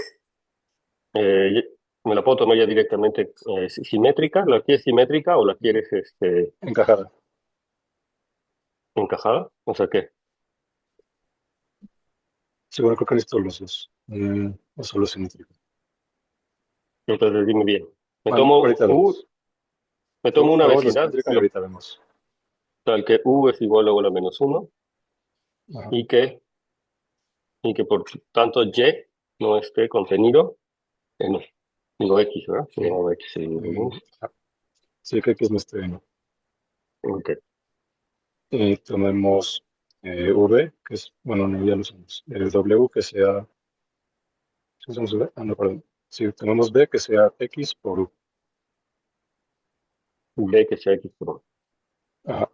me la puedo tomar ya directamente simétrica. ¿La quieres simétrica o la quieres Encajada. encajada? O sea, ¿qué? Sí, bueno, creo que necesito los dos. O solo simétrico. Entonces dime bien. Me Bueno, tomo ahorita U, vemos. me tomo una Tomamos la vecindad, simétrica y ahorita vemos. tal que U es igual a menos uno Ajá. y que, y que por tanto Y no esté contenido en digo X, ¿verdad? Se llama X. Ajá. Sí, que X no esté bien. Ok. Y tomemos V, que es, bueno, no, ya lo usamos. W, que sea, ¿sí usamos V? Ah, no, perdón. Sí, tomemos B, que sea X por U. B que sea X por Ajá.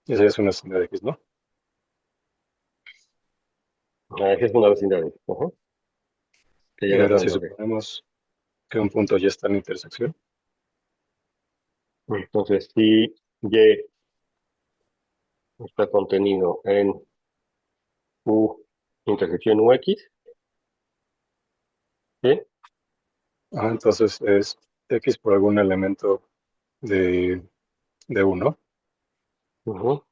Esa es una señal de X, ¿no? esa es una vecindad. Ajá. Que Y llega ahora hasta si una B. suponemos que un punto ya está en la intersección, Entonces, si Y está contenido en U intersección UX, ¿sí? ajá, entonces es X por algún elemento de, de U, ¿no? Ujú.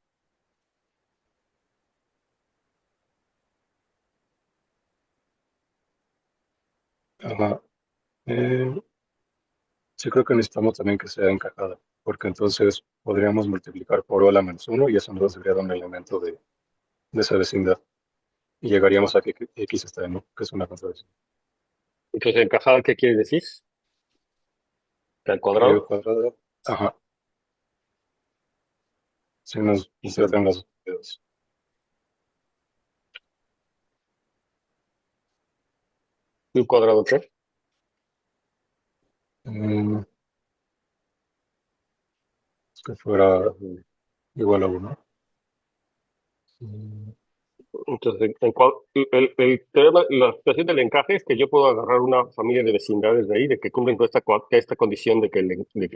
Ajá. Eh, sí creo que necesitamos también que sea encajada, porque entonces podríamos multiplicar por O a la menos uno y eso nos daría un elemento de esa vecindad. Y llegaríamos a que X está en U, que es una contradicción. Entonces, encajada, ¿qué quiere decir? Que al Que U cuadrado. cuadrado, ajá, si nos Entonces, insertan las dos unidades. ¿Y cuadrado qué? Mm, que fuera Ujú. igual a uno. Mm, Entonces, el teorema, la situación del encaje es que yo puedo agarrar una familia de vecindades de ahí, de que cumplen con esta condición de que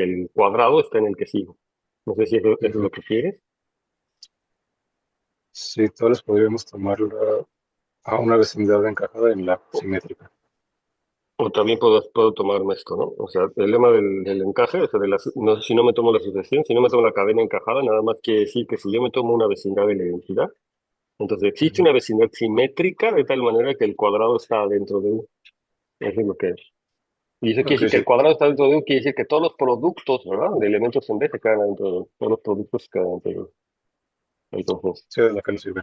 el cuadrado está en el que sigo. No sé si eso es ujú. lo que quieres. Sí, todos podríamos tomarla a una vecindad encajada en la simétrica. O también puedo tomarme esto, ¿no? O sea, el lema del encaje, o sea, no sé si no me tomo la sucesión, si no me tomo la cadena encajada, nada más quiere decir que si yo me tomo una vecindad de la identidad, entonces existe Ujú. una vecindad simétrica de tal manera que el cuadrado está dentro de U. Eso es lo que es. Y eso quiere Ok, decir que sí, el cuadrado está dentro de U, quiere decir que todos los productos, ¿verdad? De elementos en B se quedan dentro de U. Todos los productos se quedan dentro de U. Entonces, sí, es la que nos sirve.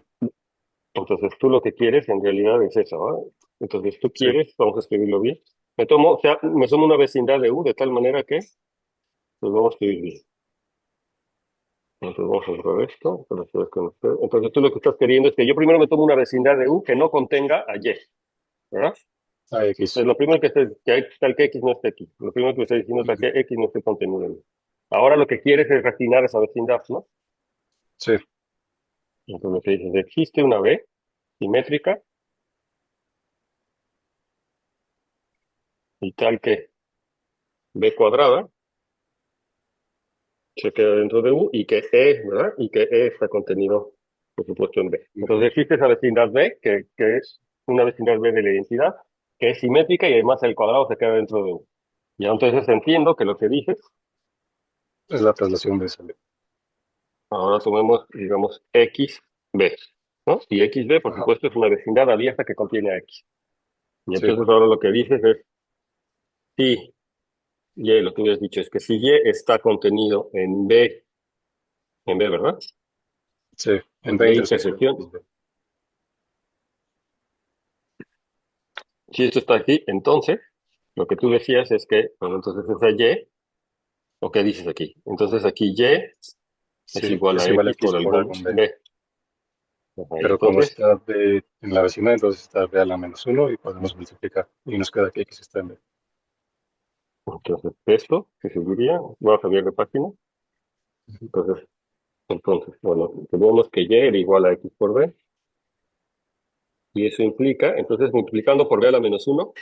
entonces tú lo que quieres en realidad es eso, ¿verdad? Entonces tú Sí, quieres, vamos a escribirlo bien. O sea, me tomo una vecindad de U de tal manera que pues vamos a escribir bien. Entonces vamos a borrar esto. Entonces tú lo que estás queriendo es que yo primero me tomo una vecindad de U que no contenga a Y, ¿verdad? AX. Entonces lo primero que tal que X no esté aquí. Lo primero que me está diciendo tal Ujú. que X no esté contenido en U. Ahora lo que quieres es refinar esa vecindad, ¿no? Sí, Entonces lo que dices, existe una B simétrica y tal que B cuadrada se queda dentro de U y que E, ¿verdad? Y que E está contenido, por supuesto, en B. ujú. Entonces existe esa vecindad B, que es una vecindad B de la identidad, que es simétrica y además el cuadrado se queda dentro de U. Y entonces entiendo que lo que dices, Es la traslación de esa ley. ahora tomemos, digamos, XB, ¿no? Y XB, por Ajá, supuesto, es una vecindad abierta que contiene a X. Y sí, entonces ahora lo que dices es, si Y, lo que hubieras dicho es que si Y está contenido en B, ¿verdad? sí, en En B B intersección intersección. X, B. Si esto está aquí, entonces, lo que tú decías es que, bueno, entonces esa Y, ¿o qué dices aquí? Entonces aquí Y es Sí, igual es a igual a X X por por algún algún B. B. Ajá, y Pero como entonces, está B en la vecindad, entonces está B a la menos uno y podemos multiplicar. Y nos queda que X está en B. entonces esto, que seguiría, voy a cambiar de página. Entonces, bueno, tenemos que Y era igual a X por B. Y eso implica, entonces multiplicando por B a la menos uno,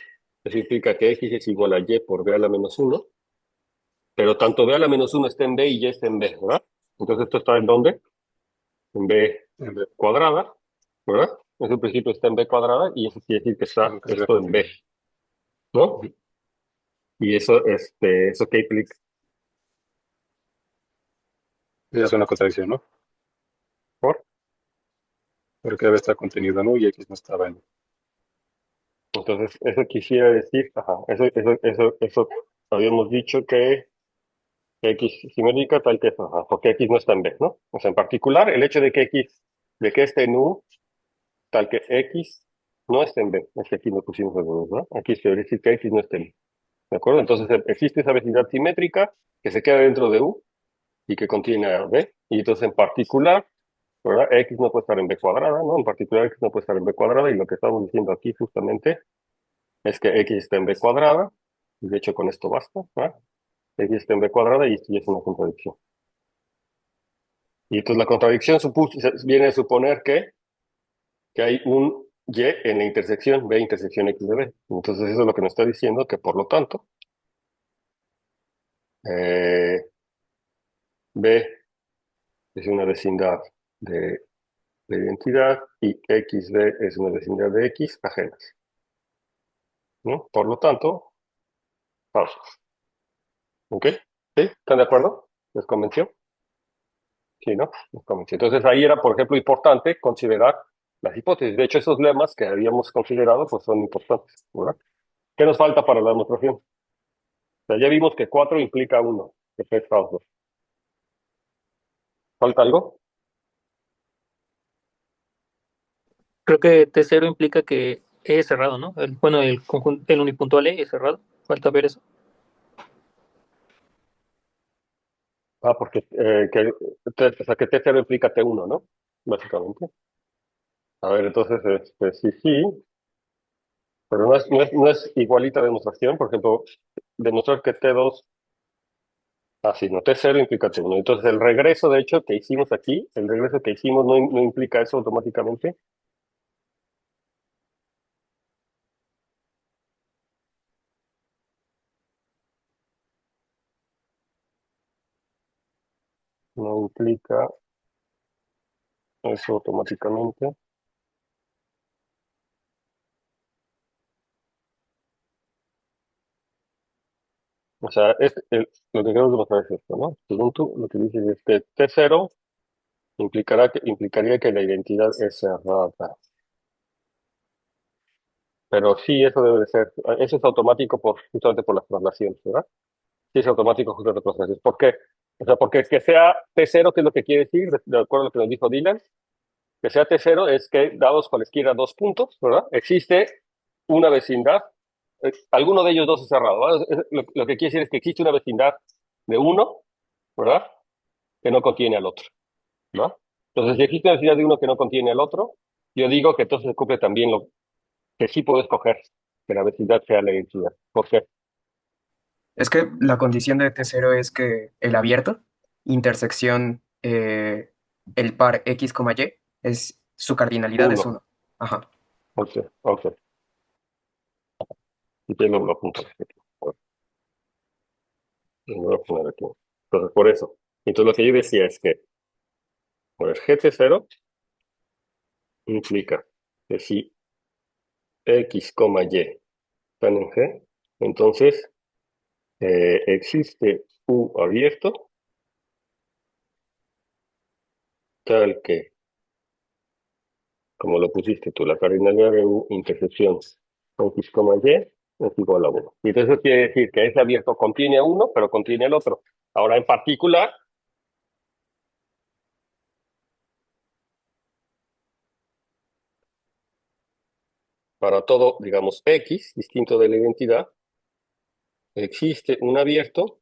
eso implica que X es igual a Y por B a la menos uno. Pero tanto B a la menos uno está en B y Y está en B, ¿verdad? Entonces esto está en ¿dónde? En B En B, cuadrada, ¿verdad? Ese principio está en B cuadrada y eso quiere decir que está que sería esto en B, continuo. ¿no? Y eso, ¿eso qué implica? Ya es una contradicción, ¿no? ¿Por? Porque B está contenido en U y X no estaba en U. Entonces, eso quisiera decir, ajá, eso habíamos dicho que X simétrica tal que es, ajá, porque X no está en B, ¿no? O sea, en particular, el hecho de que X, de que esté en U, tal que X no esté en B, es que aquí no pusimos el ¿no? Aquí se quiere decir que X no esté en B. ¿De acuerdo? Entonces existe esa vecindad simétrica que se queda dentro de U y que contiene a B. Y entonces en particular, ¿verdad? X no puede estar en B cuadrada, ¿no? En particular X no puede estar en B cuadrada y lo que estamos diciendo aquí justamente es que X está en B cuadrada. Y de hecho con esto basta, ¿verdad? X está en B cuadrada y esto ya es una contradicción. Y entonces la contradicción viene a suponer que hay un Y en la intersección B intersección X de B. Entonces eso es lo que nos está diciendo que por lo tanto eh, B es una vecindad de identidad y XB es una vecindad de X ajenas, ¿no? Por lo tanto, falsos. ¿Ok? ¿Sí? ¿Están de acuerdo? ¿Les convenció? Sí, ¿no? Les convenció. Entonces ahí era, por ejemplo, importante considerar las hipótesis. De hecho, esos lemas que habíamos considerado pues son importantes, ¿verdad? ¿Qué nos falta para la demostración? O sea, ya vimos que 4 implica 1, que es falso. ¿Falta algo? Creo que T0 implica que E es cerrado, ¿no? Bueno, el conjunto, el unipuntual E es cerrado. Falta ver eso. Ah, porque o sea, que T0 implica T1, ¿no? Básicamente. A ver, entonces, sí, sí, pero no es igualita demostración. Por ejemplo, demostrar que T2, sí, no, T0 implica T1. Entonces, el regreso, de hecho, que hicimos aquí, el regreso que hicimos no implica eso automáticamente. No implica eso automáticamente. O sea, lo que queremos demostrar es esto, ¿no? Según tú, lo que dices es que T0 implicaría que la identidad es cerrada. Pero sí, eso debe de ser, eso es automático justamente por las traslaciones, ¿verdad? Sí, es automático justamente por las traslaciones. ¿Por qué? O sea, porque que sea T0, ¿qué es lo que quiere decir? De acuerdo a lo que nos dijo Dylan, que sea T0 es que dados cualesquiera dos puntos, ¿verdad? Existe una vecindad, alguno de ellos dos es cerrado, ¿verdad? Lo que quiere decir es que existe una vecindad de uno, ¿verdad? Que no contiene al otro, ¿no? Entonces, si existe una vecindad de uno que no contiene al otro, yo digo que entonces se cumple también lo que sí puedo escoger que la vecindad sea la identidad. ¿Por qué? Es que la condición de T0 es que el abierto, intersección, el par X, Y, es su cardinalidad es Uno. 1. Ajá. Ok, ok. Y te lo apunto. Bueno, lo voy a poner aquí. Entonces, por eso. Entonces, lo que yo decía es que, a ver, GT0 implica que si X, Y están en G. Entonces, existe U abierto, tal que, como lo pusiste tú, la cardinalidad de U intersección X, Y es igual a 1. Y entonces eso quiere decir que ese abierto contiene a uno, pero contiene al otro. Ahora, en particular, para todo, digamos, X, distinto de la identidad, existe un abierto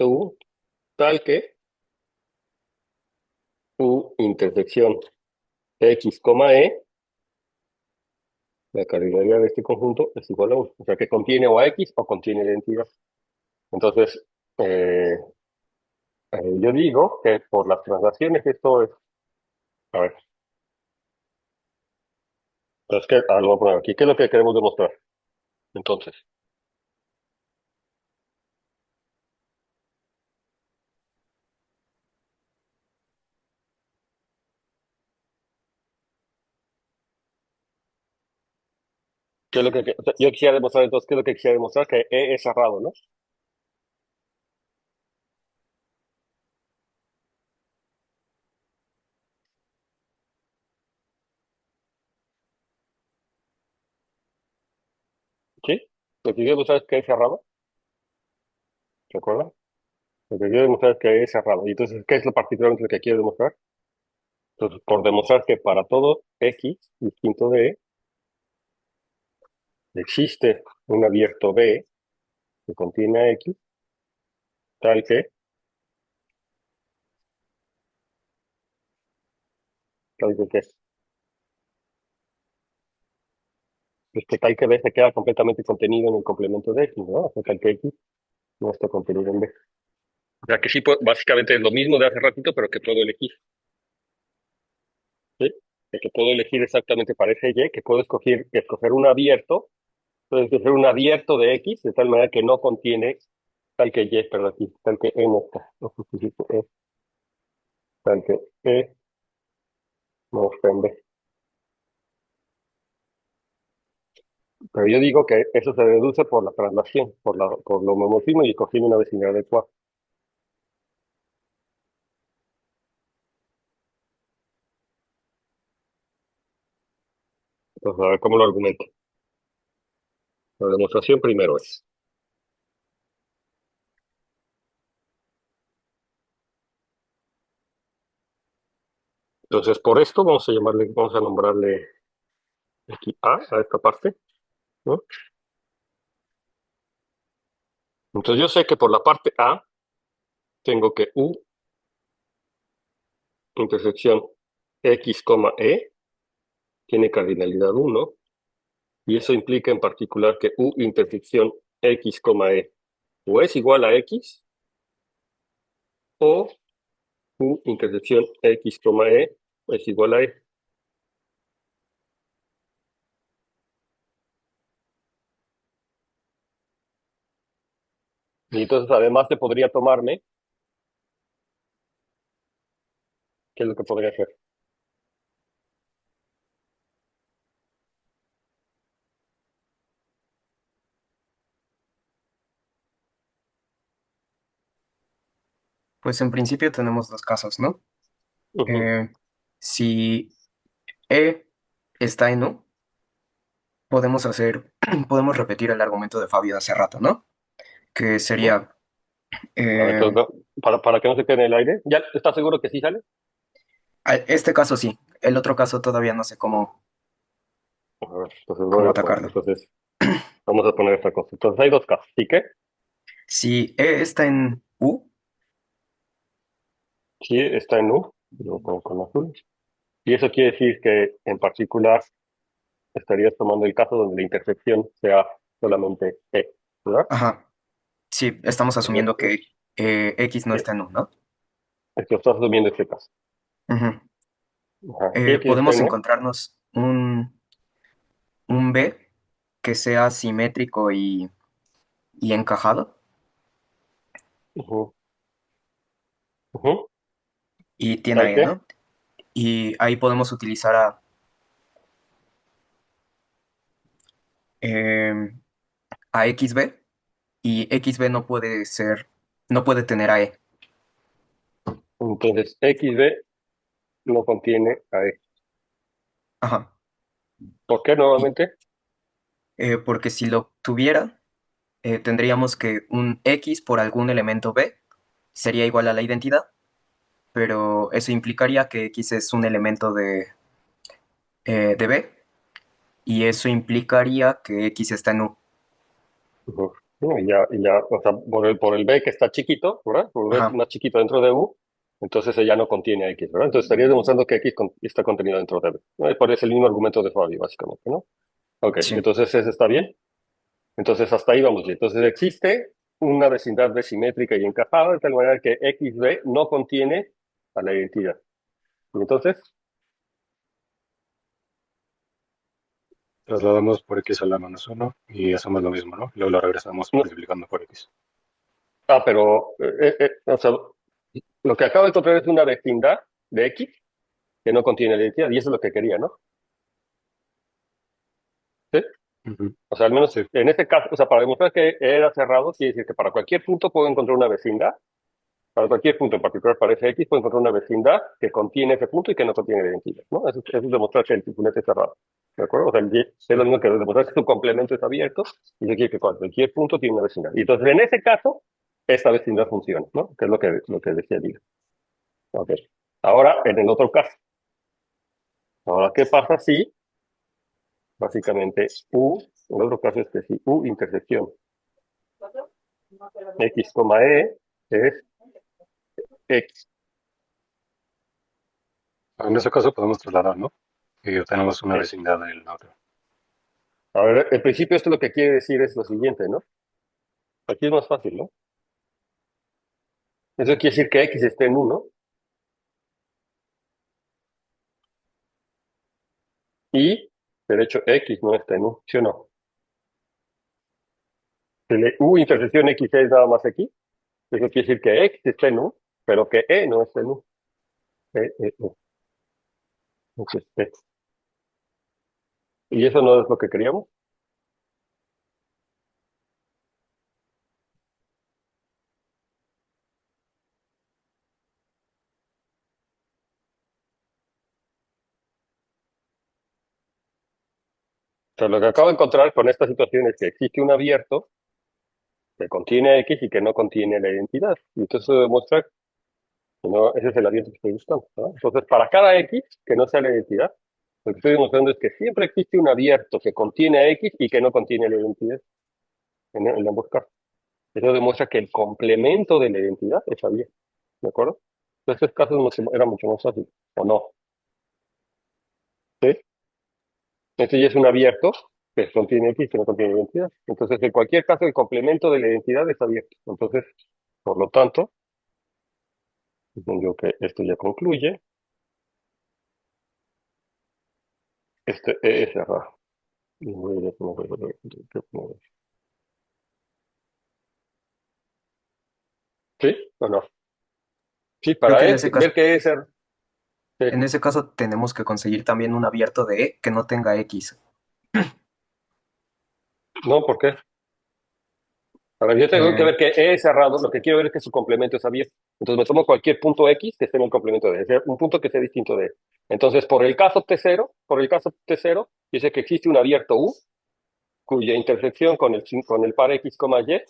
U, tal que U intersección X, E, la cardinalidad de este conjunto es igual a 1. O sea, que contiene o a X o contiene la identidad. Entonces, eh, yo digo que por las translaciones esto es... A ver, es que lo voy a poner aquí. ¿Qué es lo que queremos demostrar? Entonces, ¿qué es lo que... o sea, yo quisiera demostrar entonces, ¿qué es lo que quisiera demostrar? Que E es cerrado, ¿no? ¿Sí? Lo que quiero demostrar es que E es cerrado, ¿se acuerdan? Lo que quiero demostrar es que E es cerrado. Y entonces, ¿qué es lo particularmente lo que quiero demostrar? Entonces, por demostrar que para todo X distinto de E, existe un abierto B que contiene a X, tal que, tal que, ¿qué? Pues que tal que B se queda completamente contenido en el complemento de X, ¿no? O sea, tal que X no está contenido en B. O sea, que sí, básicamente es lo mismo de hace ratito, pero que puedo elegir, ¿sí? De que puedo elegir exactamente para ese Y, que puedo escoger un abierto, puedo escoger un abierto de X, de tal manera que no contiene tal que Y, perdón, aquí, tal que E no está, no justifico E, tal que E no está en B. Pero yo digo que eso se deduce por la traslación, por lo homomorfismo y escogiendo una vecindad adecuada. Entonces, a ver cómo lo argumento. La demostración primero es. Entonces, por esto vamos a nombrarle aquí a esta parte, ¿no? Entonces yo sé que por la parte A tengo que U intersección X, E tiene cardinalidad 1 y eso implica en particular que U intersección X, E o es igual a X o U intersección X, E es igual a E. Y entonces además se podría tomarme, ¿qué es lo que podría hacer? Pues en principio tenemos dos casos, ¿no? Ujú. Eh, si E está en U, podemos repetir el argumento de Fabio de hace rato, ¿no? Que Ujú. sería, A ver, eh, entonces, para que no se quede en el aire, ¿ya estás seguro que sí sale? este caso sí, el otro caso todavía no sé A ver, entonces cómo atacarlo. entonces vamos a poner esta cosa. Entonces hay dos casos, ¿sí que? Si E está en U, Sí, está en U, lo pongo con azul. Y eso quiere decir que en particular estarías tomando el caso donde la intersección sea solamente E, ¿verdad? ajá, sí, estamos asumiendo Entonces, que X no sí, está en U, ¿no? es que estás asumiendo este caso. Ujú. Ajá. Y aquí está Podemos en U. encontrarnos un B que sea simétrico y encajado, Ujú, ujú. y tiene ¿Tal E, qué? ¿no? Y ahí podemos utilizar em, a XB y XB no puede tener a E. Entonces, XB no contiene a E. Ajá. ¿Por qué Y, nuevamente? porque si lo tuviera, tendríamos que un X por algún elemento B sería igual a la identidad, pero eso implicaría que X es un elemento de B y eso implicaría que X está en U. Ujú. No, y ya, o sea, por el B que está chiquito, ¿verdad? Por el B Ajá, más chiquito dentro de U, entonces ya no contiene a X, ¿verdad? Entonces estaría demostrando que X está contenido dentro de B. ¿No? Y parece el mismo argumento de Fabio, básicamente, ¿no? Ok, sí. entonces ese está bien. Entonces hasta ahí vamos bien. Entonces existe una vecindad B simétrica y encajada de tal manera que XB no contiene a la identidad. Y entonces, Trasladamos por x a la menos uno y hacemos lo mismo, ¿no? Luego lo regresamos no. multiplicando por x. Pero, o sea, lo que acabo de encontrar es una vecindad de X que no contiene la identidad, y eso es lo que quería, ¿no? ¿Sí? Ujú. O sea, al menos Sí, en este caso, o sea, para demostrar que era cerrado, quiere decir que para cualquier punto puedo encontrar una vecindad, para cualquier punto, en particular para ese X, puedo encontrar una vecindad que contiene ese punto y que no contiene la identidad, ¿no? Eso es demostrar que el circunete es cerrado, ¿de acuerdo? O sea, es lo mismo que demostrar que su complemento es abierto, y eso quiere que cualquier punto tiene una vecindad. Y entonces, en ese caso, esta vecindad funciona, ¿no? Que es lo que decía Diego. Ok. Ahora, en el otro caso, ahora, ¿qué pasa si, básicamente, U, en el otro caso es que si U intersección X, E es X. en ese caso podemos trasladar, ¿no? Y obtenemos una Eh, vecindad del otro. A ver, en principio esto lo que quiere decir es lo siguiente, ¿no? Aquí es más fácil, ¿no? Eso quiere decir que X esté en uno y, de hecho, X no está en U, ¿sí o no? Si le U intersección X es nada más X, eso quiere decir que X está en U, pero que E no está en U. E. Entonces, E. Y eso no es lo que queríamos. O sea, lo que acabo de encontrar con esta situación es que existe un abierto que contiene X y que no contiene la identidad. Y entonces eso demuestra que no, ese es el abierto que estoy buscando, ¿no? Entonces, para cada X que no sea la identidad, lo que estoy demostrando es que siempre existe un abierto que contiene a X y que no contiene la identidad en ambos casos. Eso demuestra que el complemento de la identidad es abierto, ¿de acuerdo? En estos casos era mucho más fácil, ¿o no? ¿Sí? Este ya es un abierto que contiene X y que no contiene identidad. Entonces, en cualquier caso, el complemento de la identidad es abierto. Entonces, por lo tanto, supongo que esto ya concluye. Este E es cerrado. ¿Sí o no? Sí, Creo para que ver qué es ser. Sí. en ese caso tenemos que conseguir también un abierto de E que no tenga X. No, ¿por qué? A ver, yo tengo que Eh, ver que E es cerrado, lo que quiero ver es que su complemento es abierto. Entonces me tomo cualquier punto X que esté en el complemento de E, es decir, un punto que sea distinto de E. Entonces, por el caso T0, yo sé que existe un abierto U cuya intersección con el par X, Y,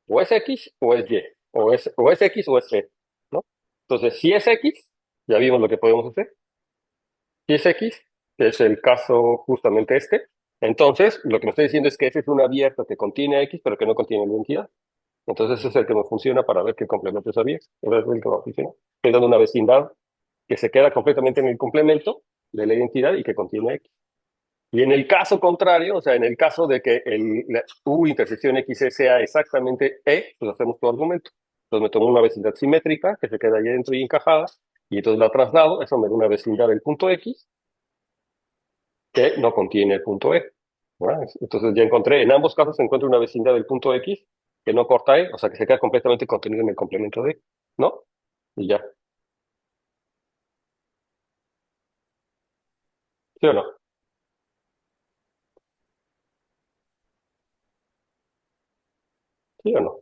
o es X o es Y, o es X o es E, ¿no? Entonces, si es X, ya vimos lo que podemos hacer. Si es X, que es el caso justamente este, entonces lo que me está diciendo es que ese es un abierto que contiene X, pero que no contiene la identidad. Entonces ese es el que me funciona para ver qué complemento es abierto. Ese es el que me funciona. Estoy dando una vecindad que se queda completamente en el complemento de la identidad y que contiene X. Y en el caso contrario, o sea, en el caso de que la U intersección X sea exactamente E, pues hacemos tu argumento. Entonces me tomo una vecindad simétrica que se queda ahí dentro y encajada, y entonces la traslado, eso me da una vecindad del punto X que no contiene el punto E. ¿Verdad? Entonces ya encontré, en ambos casos encuentro una vecindad del punto X que no corta E, o sea que se queda completamente contenido en el complemento de E, ¿no? Y ya, ¿sí o no? ¿Sí o no?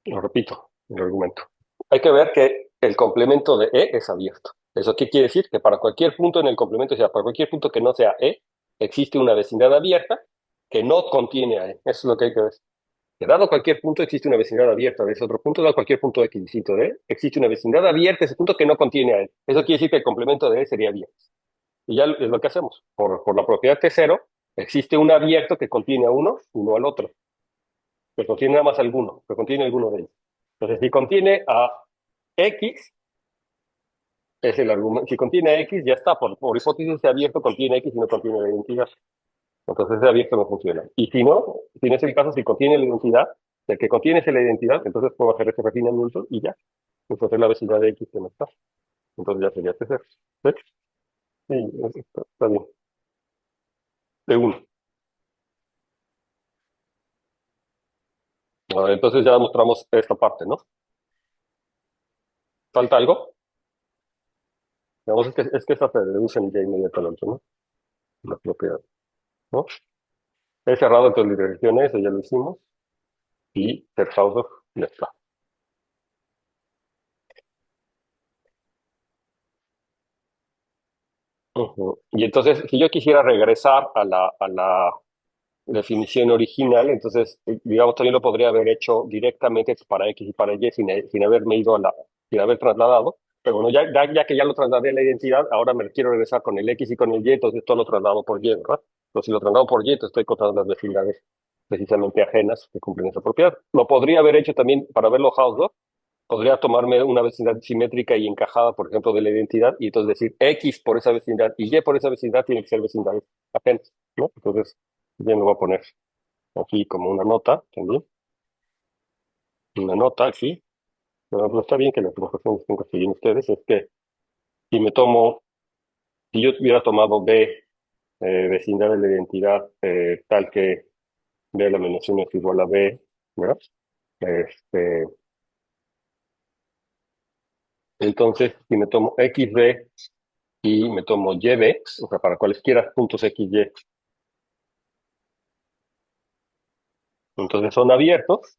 Lo repito, el argumento. Hay que ver que el complemento de E es abierto. ¿Eso qué quiere decir? Que para cualquier punto en el complemento, o sea, para cualquier punto que no sea E, existe una vecindad abierta que no contiene a E. Eso es lo que hay que ver. Que dado cualquier punto existe una vecindad abierta de ese otro punto, dado cualquier punto X distinto de E, existe una vecindad abierta de ese punto que no contiene a E. Eso quiere decir que el complemento de E sería abierto. Y ya es lo que hacemos. Por la propiedad T0, existe un abierto que contiene a uno y no al otro. Que contiene nada más alguno, que contiene alguno de ellos. Entonces, si contiene a X, es el argumento. Si contiene X, ya está. Por hipótesis, ese abierto contiene X y no contiene la identidad. Entonces, ese abierto no funciona. Y si no, si no es el caso, si contiene la identidad, el que contiene es la identidad, entonces puedo hacer ese refinamiento y ya. Entonces, la vecindad de X que no está. Entonces, ya sería T0. ¿Sí? Sí, está bien. De uno. Entonces, ya mostramos esta parte, ¿no? ¿Falta algo? Digamos, es que esta se deducen ya inmediatamente, ¿no? La propiedad, ¿no? He cerrado entonces la dirección, eso ya lo hicimos. Y Terhauser ya está. Ujú. Y entonces, si yo quisiera regresar a la definición original, entonces, digamos, también lo podría haber hecho directamente para X y para Y sin haberme ido sin haber trasladado. Pero bueno, ya que ya lo trasladé a la identidad, ahora me quiero regresar con el X y con el Y, entonces todo lo traslado por Y, ¿verdad? Entonces, si lo traslado por Y, entonces estoy contando las vecindades precisamente ajenas que cumplen esa propiedad. Lo podría haber hecho también para verlo Hausdorff. Podría tomarme una vecindad simétrica y encajada, por ejemplo, de la identidad, y entonces decir X por esa vecindad y Y por esa vecindad tiene que ser vecindades apenas, ¿no? Entonces, ya me voy a poner aquí como una nota también, una nota aquí, pero no está bien que las proporciones que consiguen ustedes, es que si me tomo, si yo hubiera tomado B, vecindad de la identidad, tal que B a la menos 1 es igual a B, ¿verdad? Este, entonces, si me tomo XB y me tomo YB, o sea, para cualesquiera puntos XY, entonces son abiertos,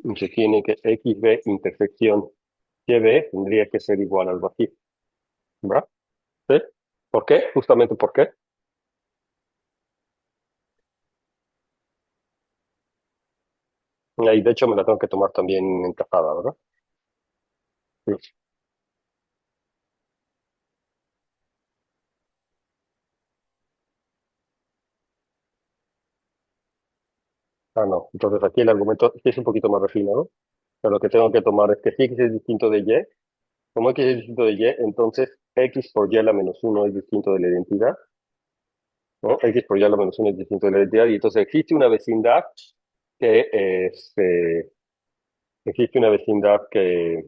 y se tiene que XB intersección YB tendría que ser igual al vacío, ¿verdad? ¿Sí? ¿Por qué? Justamente ¿por qué? Y de hecho me la tengo que tomar también encajada, ¿verdad? Sí. Ah, no. Entonces aquí el argumento sí es un poquito más refinado, pero lo que tengo que tomar es que si X es distinto de Y, como X es distinto de Y, entonces X por Y a la menos 1 es distinto de la identidad, ¿no? X por Y a la menos 1 es distinto de la identidad, y entonces que, este, existe una vecindad que,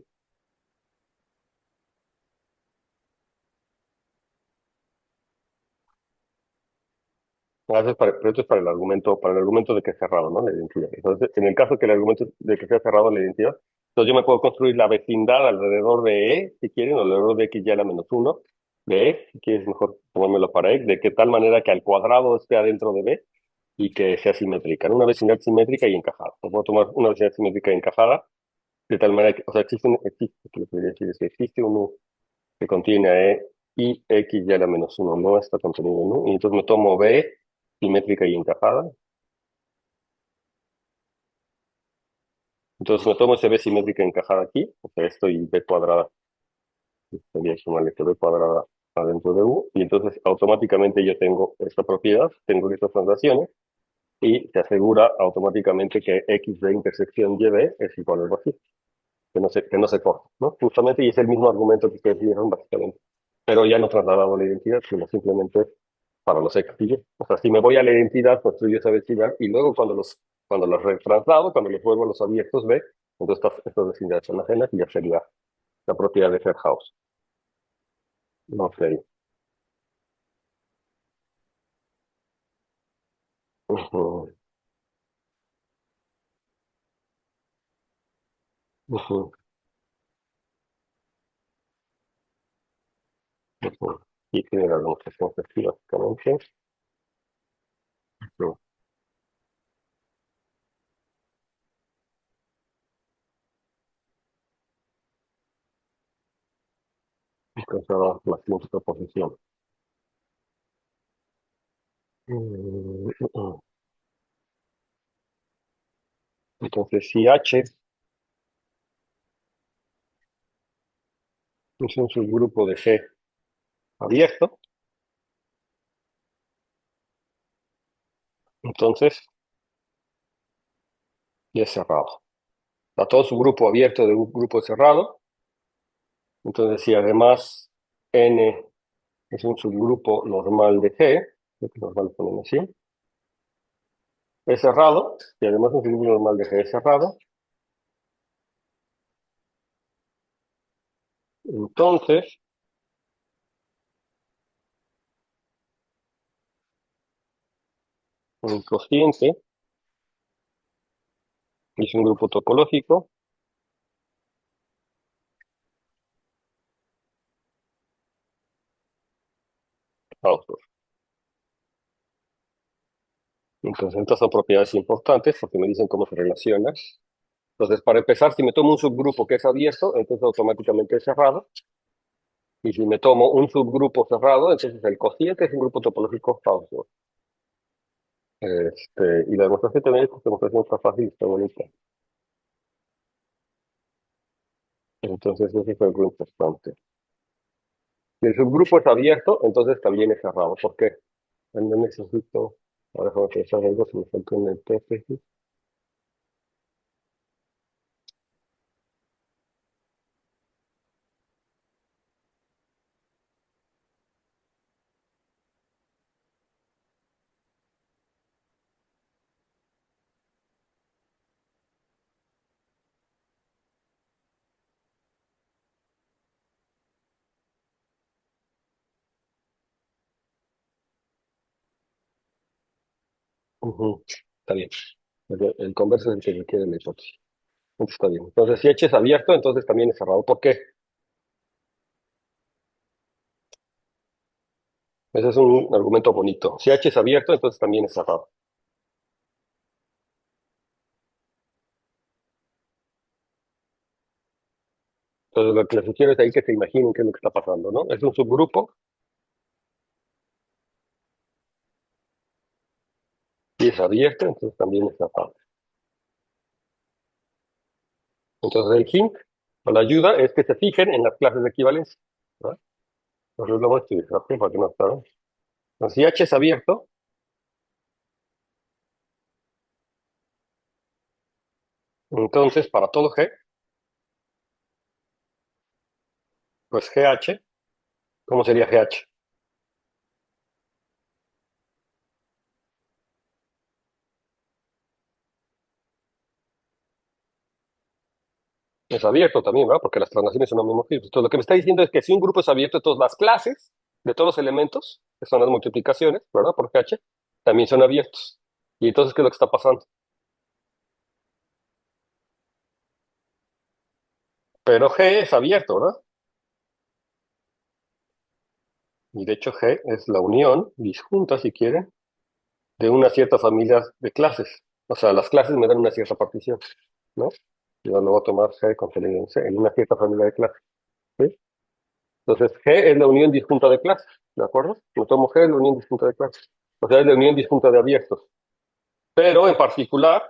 pero esto es para el argumento de que es cerrado, ¿no? La identidad. Entonces, en el caso que el argumento de que sea cerrado la identidad, entonces yo me puedo construir la vecindad alrededor de E, si quieren, o alrededor de X y a la menos 1, de E, si quieres mejor tomármelo para X, de que tal manera que al cuadrado esté adentro de B y que sea simétrica, ¿no? Una vecindad simétrica y encajada. Yo puedo tomar una vecindad simétrica y encajada, de tal manera que, o sea, ¿qué le podría decir? Es que existe un U que contiene a E y X y a la menos 1 no está contenido en U, y entonces me tomo B simétrica y encajada. Entonces me tomo ese B simétrica encajada aquí, o sea, esto y B cuadrada, sería sumarle que B cuadrada adentro de U, y entonces automáticamente yo tengo esta propiedad, tengo estas transacciones, y se asegura automáticamente que XB intersección YB es igual al vacío, que no se corta, ¿no? Justamente, y es el mismo argumento que ustedes dieron básicamente, pero ya no trasladado a la identidad, sino simplemente para los X y Y. O sea, si me voy a la identidad, construyo esa vecindad, y luego cuando los retraslado, cuando los vuelvo a los abiertos B, entonces estas vecindades son ajenas y ya sería la propiedad de Fairhouse. No sé. Ujú, ujú, ujú. Y tiene la demostración efectiva, básicamente. Ujú. alcanzar la siguiente proposición. Entonces, si H es un subgrupo de G abierto, entonces y es cerrado. A todo subgrupo abierto de un grupo cerrado, entonces si además N es un subgrupo normal de G, creo que normal ponen así, es cerrado, y además un subgrupo normal de G es cerrado, entonces un cociente es un grupo topológico Hausdorff. Entonces, estas son propiedades importantes porque me dicen cómo se relacionan. Entonces, para empezar, si me tomo un subgrupo que es abierto, entonces automáticamente es cerrado. Y si me tomo un subgrupo cerrado, entonces el cociente es un grupo topológico Hausdorff. Y la demostración también, esta demostración está fácil y está bonita. Entonces, eso es algo importante. Si el subgrupo es abierto, entonces también es cerrado. ¿Por qué? No necesito, ahora déjame pensar algo, si me falta una hipótesis. Ujú, está bien. El converso es el que requiere la hipótesis. Entonces, está bien. Entonces, si H es abierto, entonces también es cerrado. ¿Por qué? Ese es un argumento bonito. Si H es abierto, entonces también es cerrado. Entonces, lo que les sugiero es ahí que se imaginen qué es lo que está pasando, ¿no? Es un subgrupo y es abierto, entonces también es cerrado. Entonces, el hint o la ayuda es que se fijen en las clases de equivalencia, ¿no? Entonces, lo voy a escribir rápido para que no está. Entonces, si H es abierto, entonces para todo G, pues GH, ¿cómo sería GH? Es abierto también, ¿verdad? Porque las transnaciones son homomorfismos. Entonces, lo que me está diciendo es que si un grupo es abierto, todas las clases de todos los elementos, que son las multiplicaciones, ¿verdad? Por GH, también son abiertos. Y entonces, ¿qué es lo que está pasando? Pero G es abierto, ¿verdad? Y de hecho G es la unión disjunta, si quieren, de una cierta familia de clases. O sea, las clases me dan una cierta partición, ¿no? Yo lo voy a tomar G con C en una cierta familia de clases, ¿sí? Entonces, G es la unión disjunta de clases, ¿de acuerdo? Yo tomo G es la unión disjunta de clases. O sea, es la unión disjunta de abiertos. Pero en particular,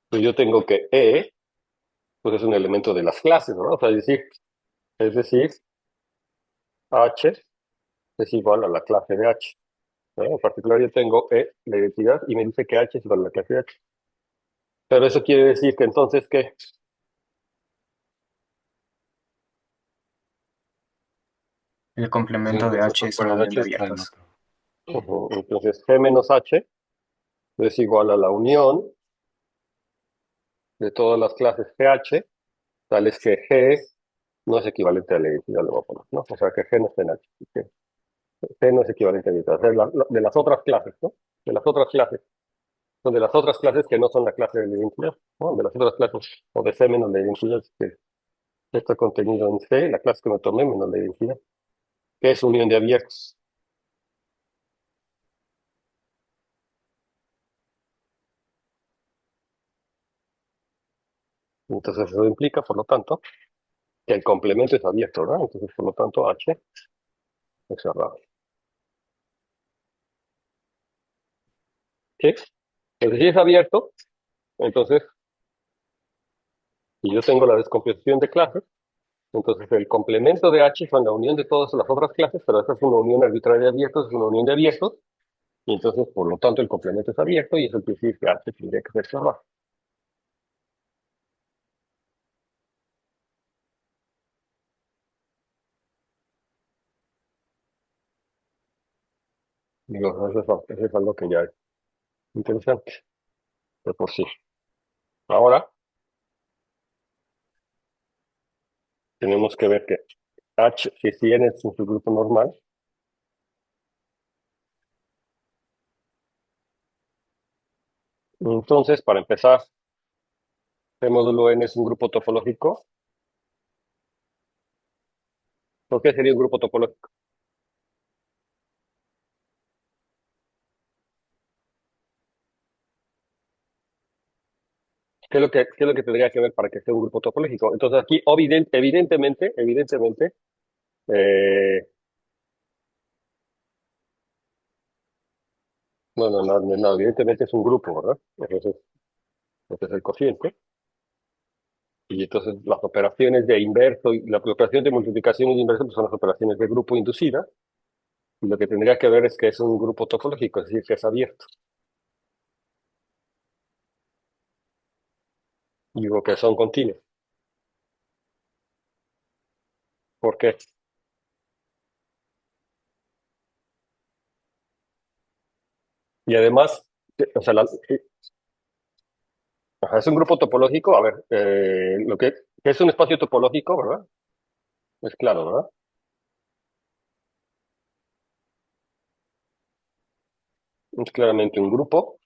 pues yo tengo que E, pues es un elemento de las clases, ¿no? O sea, es decir, H es igual a la clase de H, ¿no? En particular, yo tengo E, la identidad, y me dice que H es igual a la clase de H. Pero eso quiere decir que entonces, ¿qué? El complemento de H es una Fuera de unión de H está en abiertos. otro. Ujú. Entonces, G menos H es igual a la unión de todas las clases GH, tales que G no es equivalente a la identidad, le voy a poner, ¿no? O sea, que G no está en H. Que G no es equivalente a la identidad. O sea, de las otras clases, ¿no? De las otras clases. Son de las otras clases que no son la clase de la identidad, ¿no? De las otras clases, o de C menos la identidad, que está contenido en C, la clase que me tomé menos la identidad, que es unión de abiertos. Entonces eso implica, por lo tanto, que el complemento es abierto, ¿verdad? Entonces, por lo tanto, H es cerrado. ¿Sí? Entonces, si es abierto, entonces, si yo tengo la descomposición de clases, entonces el complemento de H son la unión de todas las otras clases, pero esta es una unión arbitraria de abiertos, es una unión de abiertos, y entonces, por lo tanto, el complemento es abierto, y eso quiere decir que H tendría que ser cerrado. Digo, eso es algo que ya es interesante, de por sí. Ahora, tenemos que ver que H, si N es un subgrupo normal, entonces, para empezar, C módulo N es un grupo topológico. ¿Por qué sería un grupo topológico? ¿Qué es lo que tendría que ver para que sea un grupo topológico? Entonces aquí, evidentemente, eh, no, evidentemente es un grupo, ¿verdad? Entonces, este es el cociente. Y entonces las operaciones de inverso y la operación de multiplicación y de inverso pues son las operaciones de grupo inducida. Y lo que tendría que ver es que es un grupo topológico, es decir, que es abierto. Y digo que son continuos. ¿Por qué? Y además, o sea, ajá, es un grupo topológico. A ver, lo que es un espacio topológico, ¿verdad? Es claro, ¿verdad? Es claramente un grupo.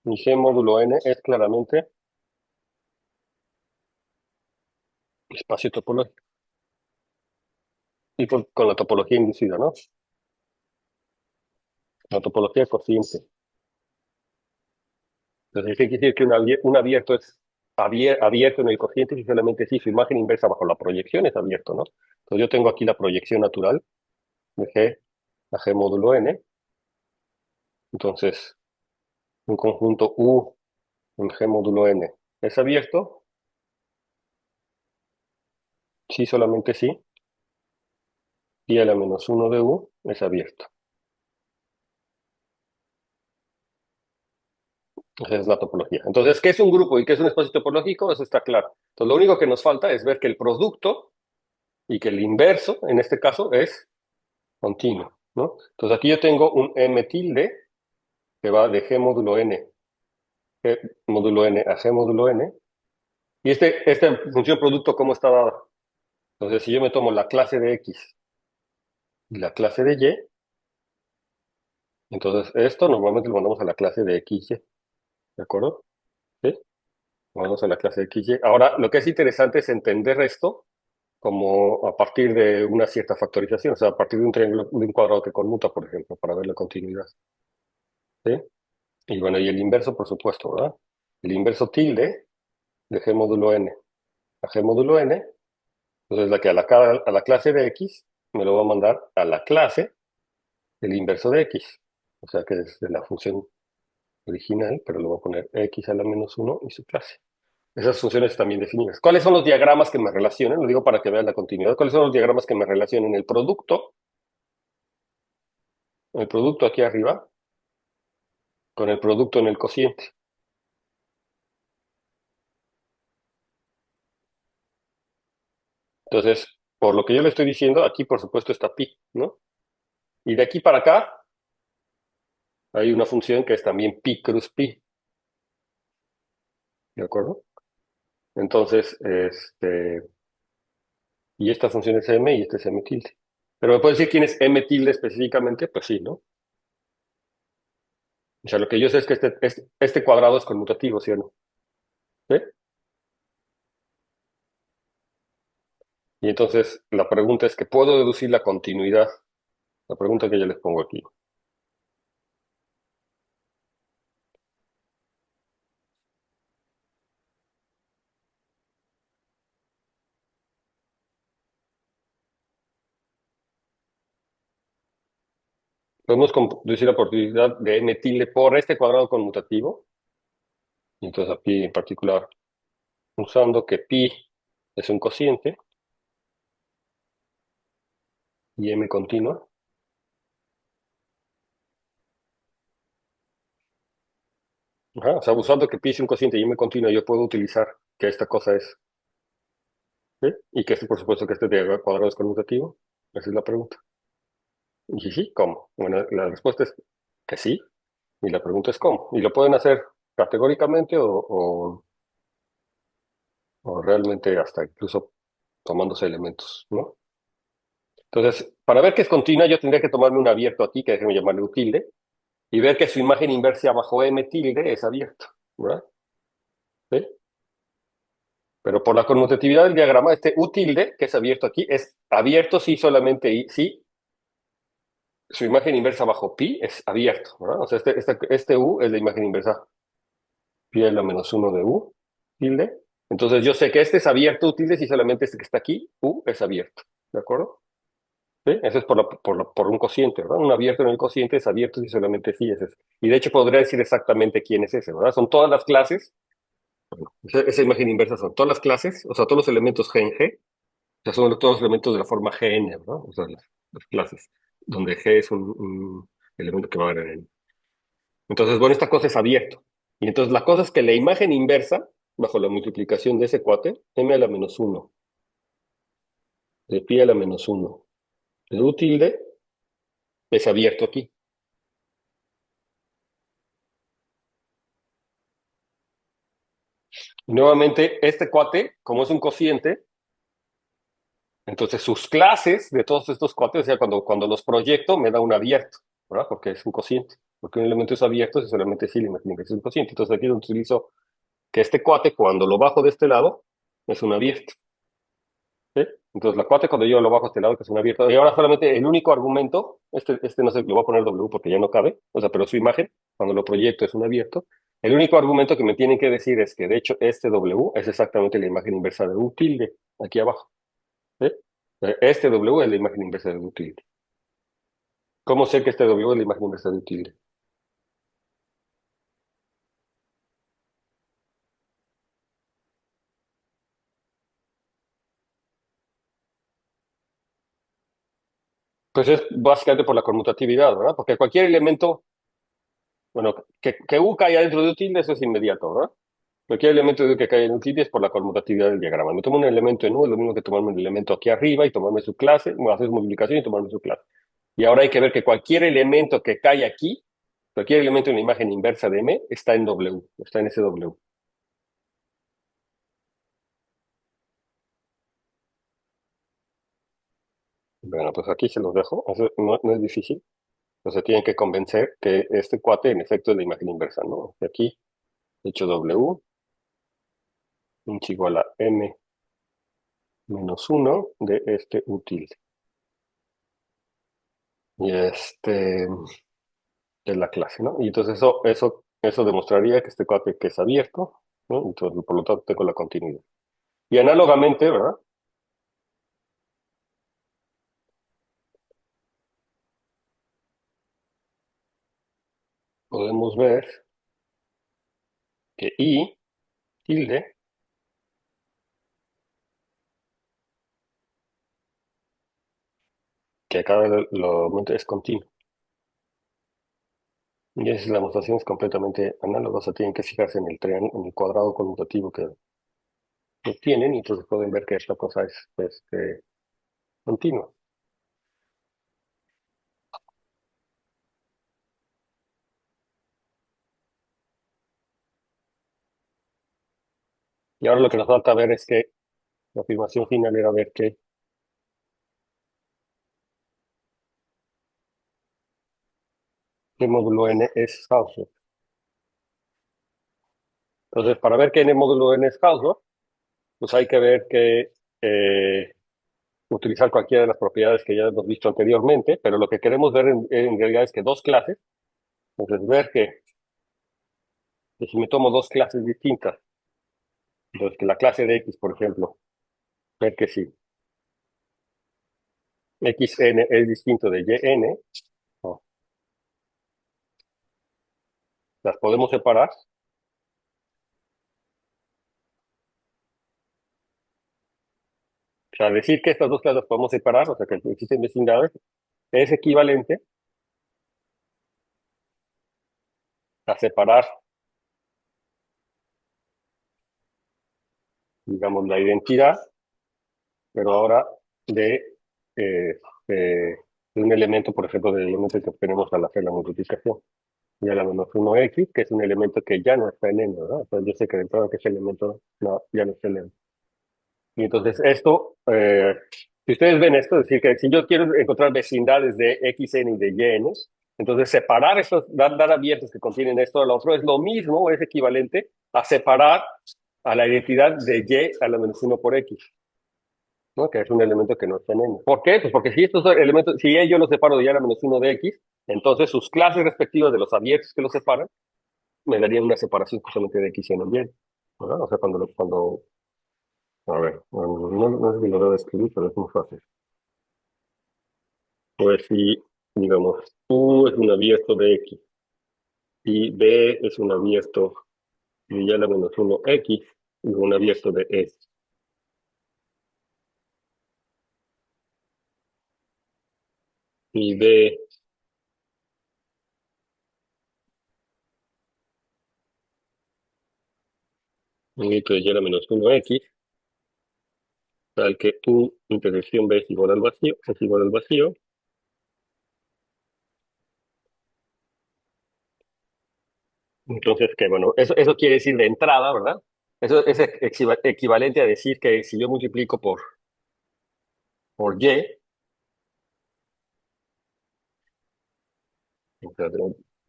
Y G módulo N es claramente espacio topológico. Y con la topología inducida, ¿no? La topología cociente. Entonces, ¿qué quiere decir que un abierto es abierto en el cociente si solamente si su imagen inversa bajo la proyección es abierto, ¿no? Entonces yo tengo aquí la proyección natural de G a G módulo N. Entonces, un conjunto U en G módulo N es abierto, sí, solamente sí, y a la menos 1 de U es abierto. Esa es la topología. Entonces, ¿qué es un grupo y qué es un espacio topológico? Eso está claro. Entonces, lo único que nos falta es ver que el producto y que el inverso, en este caso, es continuo, ¿no? Entonces, aquí yo tengo un M tilde que va de G módulo N a G módulo N. Y esta función producto, ¿cómo está dada? Entonces, si yo me tomo la clase de X y la clase de Y, entonces esto normalmente lo mandamos a la clase de XY, ¿de acuerdo? ¿Sí? Vamos a la clase de XY. Ahora, lo que es interesante es entender esto como a partir de una cierta factorización, o sea, a partir de un triángulo, de un cuadrado que conmuta, por ejemplo, para ver la continuidad. ¿Sí? Y bueno, y el inverso, por supuesto, ¿verdad? El inverso tilde de G módulo N a G módulo N, entonces la que a la clase de X me lo va a mandar a la clase del inverso de X. O sea que es de la función original, pero le voy a poner X a la menos 1 y su clase. Esas funciones están bien definidas. ¿Cuáles son los diagramas que me relacionan? Lo digo para que vean la continuidad. ¿Cuáles son los diagramas que me relacionan? El producto aquí arriba, con el producto en el cociente. Entonces, por lo que yo le estoy diciendo, aquí por supuesto está pi, ¿no? Y de aquí para acá hay una función que es también pi cruz pi, ¿de acuerdo? Entonces, y esta función es m y este es m tilde. Pero me puede decir quién es m tilde específicamente, pues sí, ¿no? O sea, lo que yo sé es que este cuadrado es conmutativo, ¿sí o no? ¿Sí? Y entonces la pregunta es que ¿puedo deducir la continuidad? La pregunta que yo les pongo aquí. Podemos decir la probabilidad de m tilde por este cuadrado conmutativo. Y entonces aquí en particular, usando que pi es un cociente y m continua. Ajá, o sea, usando que pi es un cociente y m continua, yo puedo utilizar que esta cosa es, ¿sí? Y que este, por supuesto, que este de cuadrado es conmutativo. Esa es la pregunta. Y sí, ¿cómo? Bueno, la respuesta es que sí. Y la pregunta es cómo. Y lo pueden hacer categóricamente o realmente hasta incluso tomándose elementos, ¿no? Entonces, para ver que es continua, yo tendría que tomarme un abierto aquí, que déjenme llamarle U tilde, y ver que su imagen inversa bajo M tilde es abierto, ¿verdad? ¿Sí? Pero por la conmutatividad del diagrama, este U tilde, que es abierto aquí, es abierto si solamente y si su imagen inversa bajo pi es abierto, ¿verdad? O sea, este U es la imagen inversa pi a la menos 1 de U tilde. Entonces yo sé que este es abierto U tilde si solamente este que está aquí, U, es abierto, ¿de acuerdo? ¿Sí? Eso es por un cociente, ¿verdad? Un abierto en el cociente es abierto si solamente sí es ese. Y de hecho podría decir exactamente quién es ese, ¿verdad? Son todas las clases, esa imagen inversa son todas las clases, o sea, todos los elementos G en G, o sea, son todos los elementos de la forma Gn, ¿verdad? O sea, las clases, donde G es un elemento que va a haber en N. Entonces, bueno, esta cosa es abierto. Y entonces la cosa es que la imagen inversa, bajo la multiplicación de ese cuate, m a la menos 1, de pi a la menos 1, de U tilde, es abierto aquí. Y nuevamente, este cuate, como es un cociente, entonces sus clases de todos estos cuates, o sea, cuando los proyecto, me da un abierto, ¿verdad? Porque es un cociente. Porque un elemento es abierto si solamente sí le imagino que es un cociente. Entonces aquí utilizo que este cuate, cuando lo bajo de este lado, es un abierto. ¿Sí? Entonces la cuate, cuando yo lo bajo a este lado, que es un abierto. Y ahora solamente el único argumento, este no sé, le voy a poner W porque ya no cabe, o sea, pero su imagen, cuando lo proyecto es un abierto. El único argumento que me tienen que decir es que, de hecho, este W es exactamente la imagen inversa de U tilde, aquí abajo. ¿Sí? Este W es la imagen inversa de U tilde. ¿Cómo sé que este W es la imagen inversa de U tilde? Pues es básicamente por la conmutatividad, ¿verdad? Porque cualquier elemento, bueno, que U caiga dentro de U tilde, eso es inmediato, ¿verdad? Cualquier elemento que caiga en U tilde es por la conmutatividad del diagrama. Me tomo un elemento en U, es lo mismo que tomarme un elemento aquí arriba y tomarme su clase, hacer su multiplicación y tomarme su clase. Y ahora hay que ver que cualquier elemento que cae aquí, cualquier elemento en la imagen inversa de M, está en W, está en ese W. Bueno, pues aquí se los dejo. Eso no es difícil. Entonces tienen que convencer que este cuate en efecto es la imagen inversa, ¿no? De aquí, hecho W, es igual a M menos 1 de este U tilde. Y este es la clase, ¿no? Y entonces eso demostraría que este cuate que es abierto, ¿no? Entonces, por lo tanto, tengo la continuidad. Y análogamente, ¿verdad? Podemos ver que I tilde, que acá lo es continuo. Y esa es la demostración es completamente análoga, o sea, tienen que fijarse en en el cuadrado conmutativo que tienen, y entonces pueden ver que esta cosa es continua. Y ahora lo que nos falta ver es que la afirmación final era ver que el módulo n es Hausdorff. Entonces, para ver que n módulo n es Hausdorff, pues hay que ver que utilizar cualquiera de las propiedades que ya hemos visto anteriormente, pero lo que queremos ver en realidad es que dos clases, entonces ver que si me tomo dos clases distintas, entonces que la clase de X, por ejemplo, ver que si xn es distinto de yn, ¿no? las podemos separar. O sea, decir que estas dos clases las podemos separar, o sea, que existen vecindades, es equivalente a separar, digamos, la identidad, pero ahora de, eh, de un elemento, por ejemplo, del elemento que obtenemos al hacer la multiplicación. Y a la menos 1x, que es un elemento que ya no está en n, ¿verdad? O sea, yo sé que de entrada que ese elemento no, ya no está en n. Y entonces esto, si ustedes ven esto, es decir, que si yo quiero encontrar vecindades de xn y de yn, entonces separar esos, dar abiertos que contienen esto al otro es lo mismo, es equivalente a separar a la identidad de y a la menos 1 por x, ¿no? Que es un elemento que no está en n. ¿Por qué? Pues porque si estos elementos, si yo los separo de y a la menos 1 de x, entonces sus clases respectivas de los abiertos que los separan me darían una separación justamente de x en el y, ¿verdad? O sea, cuando a ver, no sé si lo debo escribir, pero es muy fácil. Pues si, digamos, U es un abierto de X y B es un abierto de y a la menos 1x y un abierto de E. Y B un abierto de y a la menos 1x, tal que U intersección B es igual al vacío, es igual al vacío. Entonces, que bueno, eso quiere decir de entrada, ¿verdad? Eso es equivalente a decir que si yo multiplico por Y, o sea,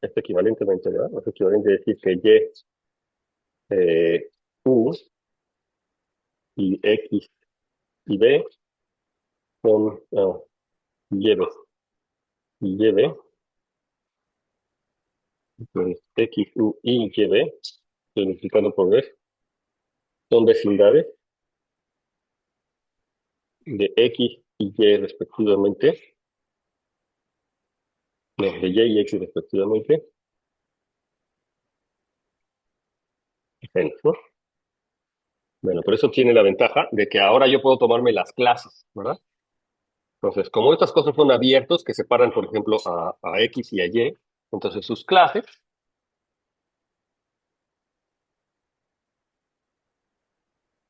es equivalentemente, ¿verdad? Es equivalente a decir que Y, U y X y B son Y, B y Y, B, pues X, U y Y, B, multiplicando por B, son vecindades de X y Y respectivamente, no, de Y y X respectivamente, ¿no? Bueno, por eso tiene la ventaja de que ahora yo puedo tomarme las clases, ¿verdad? Entonces, como estas cosas son abiertos que separan, por ejemplo, a X y a Y, entonces sus clases,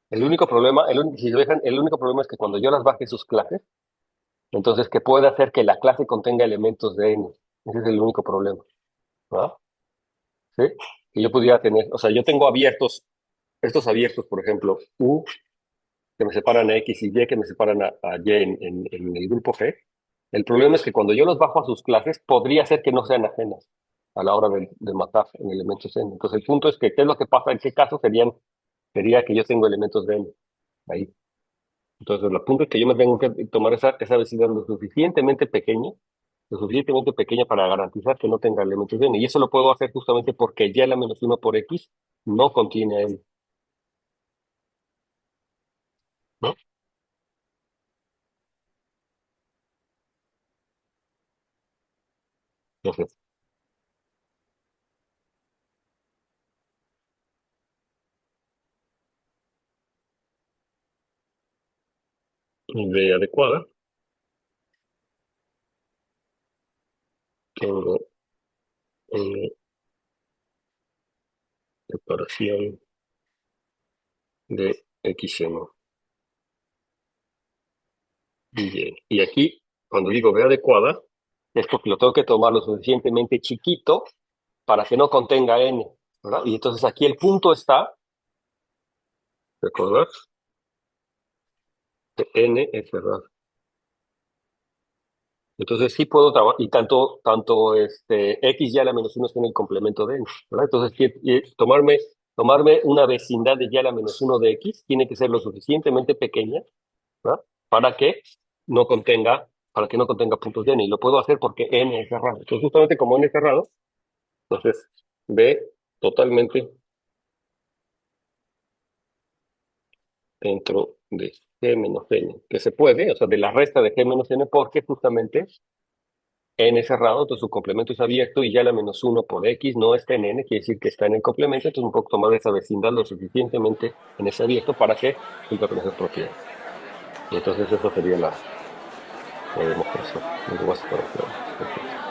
el único problema, si se fijan, el único problema es que cuando yo las baje sus clases, entonces que puede hacer que la clase contenga elementos de n. Ese es el único problema, ¿no? ¿Sí? Que yo pudiera tener, o sea, yo tengo abiertos, estos abiertos, por ejemplo, U, que me separan a X y Y, que me separan a Y en el grupo G. El problema es que cuando yo los bajo a sus clases, podría ser que no sean ajenas a la hora de matar en elementos n. Entonces, el punto es que, ¿qué es lo que pasa? ¿En qué caso sería que yo tengo elementos de n ahí? Entonces, el punto es que yo me tengo que tomar esa vecindad lo suficientemente pequeña para garantizar que no tenga elementos de n. Y eso lo puedo hacer justamente porque ya la menos 1 por x no contiene a n, ¿no? Entonces, de adecuada, tengo una separación de xn y y. Y aquí, cuando digo B adecuada, es porque lo tengo que tomar lo suficientemente chiquito para que no contenga n, ¿verdad? Y entonces aquí el punto está, recordar, que n es verdad. Entonces sí puedo trabajar, y tanto x y a la menos 1 está en el complemento de n, ¿verdad? Entonces tomarme una vecindad de y a la menos 1 de x tiene que ser lo suficientemente pequeña, ¿verdad? Para que no contenga puntos de n, y lo puedo hacer porque n es cerrado. Entonces justamente como n es cerrado, entonces B totalmente dentro de G menos N, que se puede, o sea, de la resta de G menos N, porque justamente n cerrado, entonces su complemento es abierto y ya la -1 por x no está en n, quiere decir que está en el complemento, entonces un poco tomar esa vecindad lo suficientemente en ese abierto para que cumpla con esas propiedades. Y entonces eso sería la demostración. Luego vas a poner perfecto.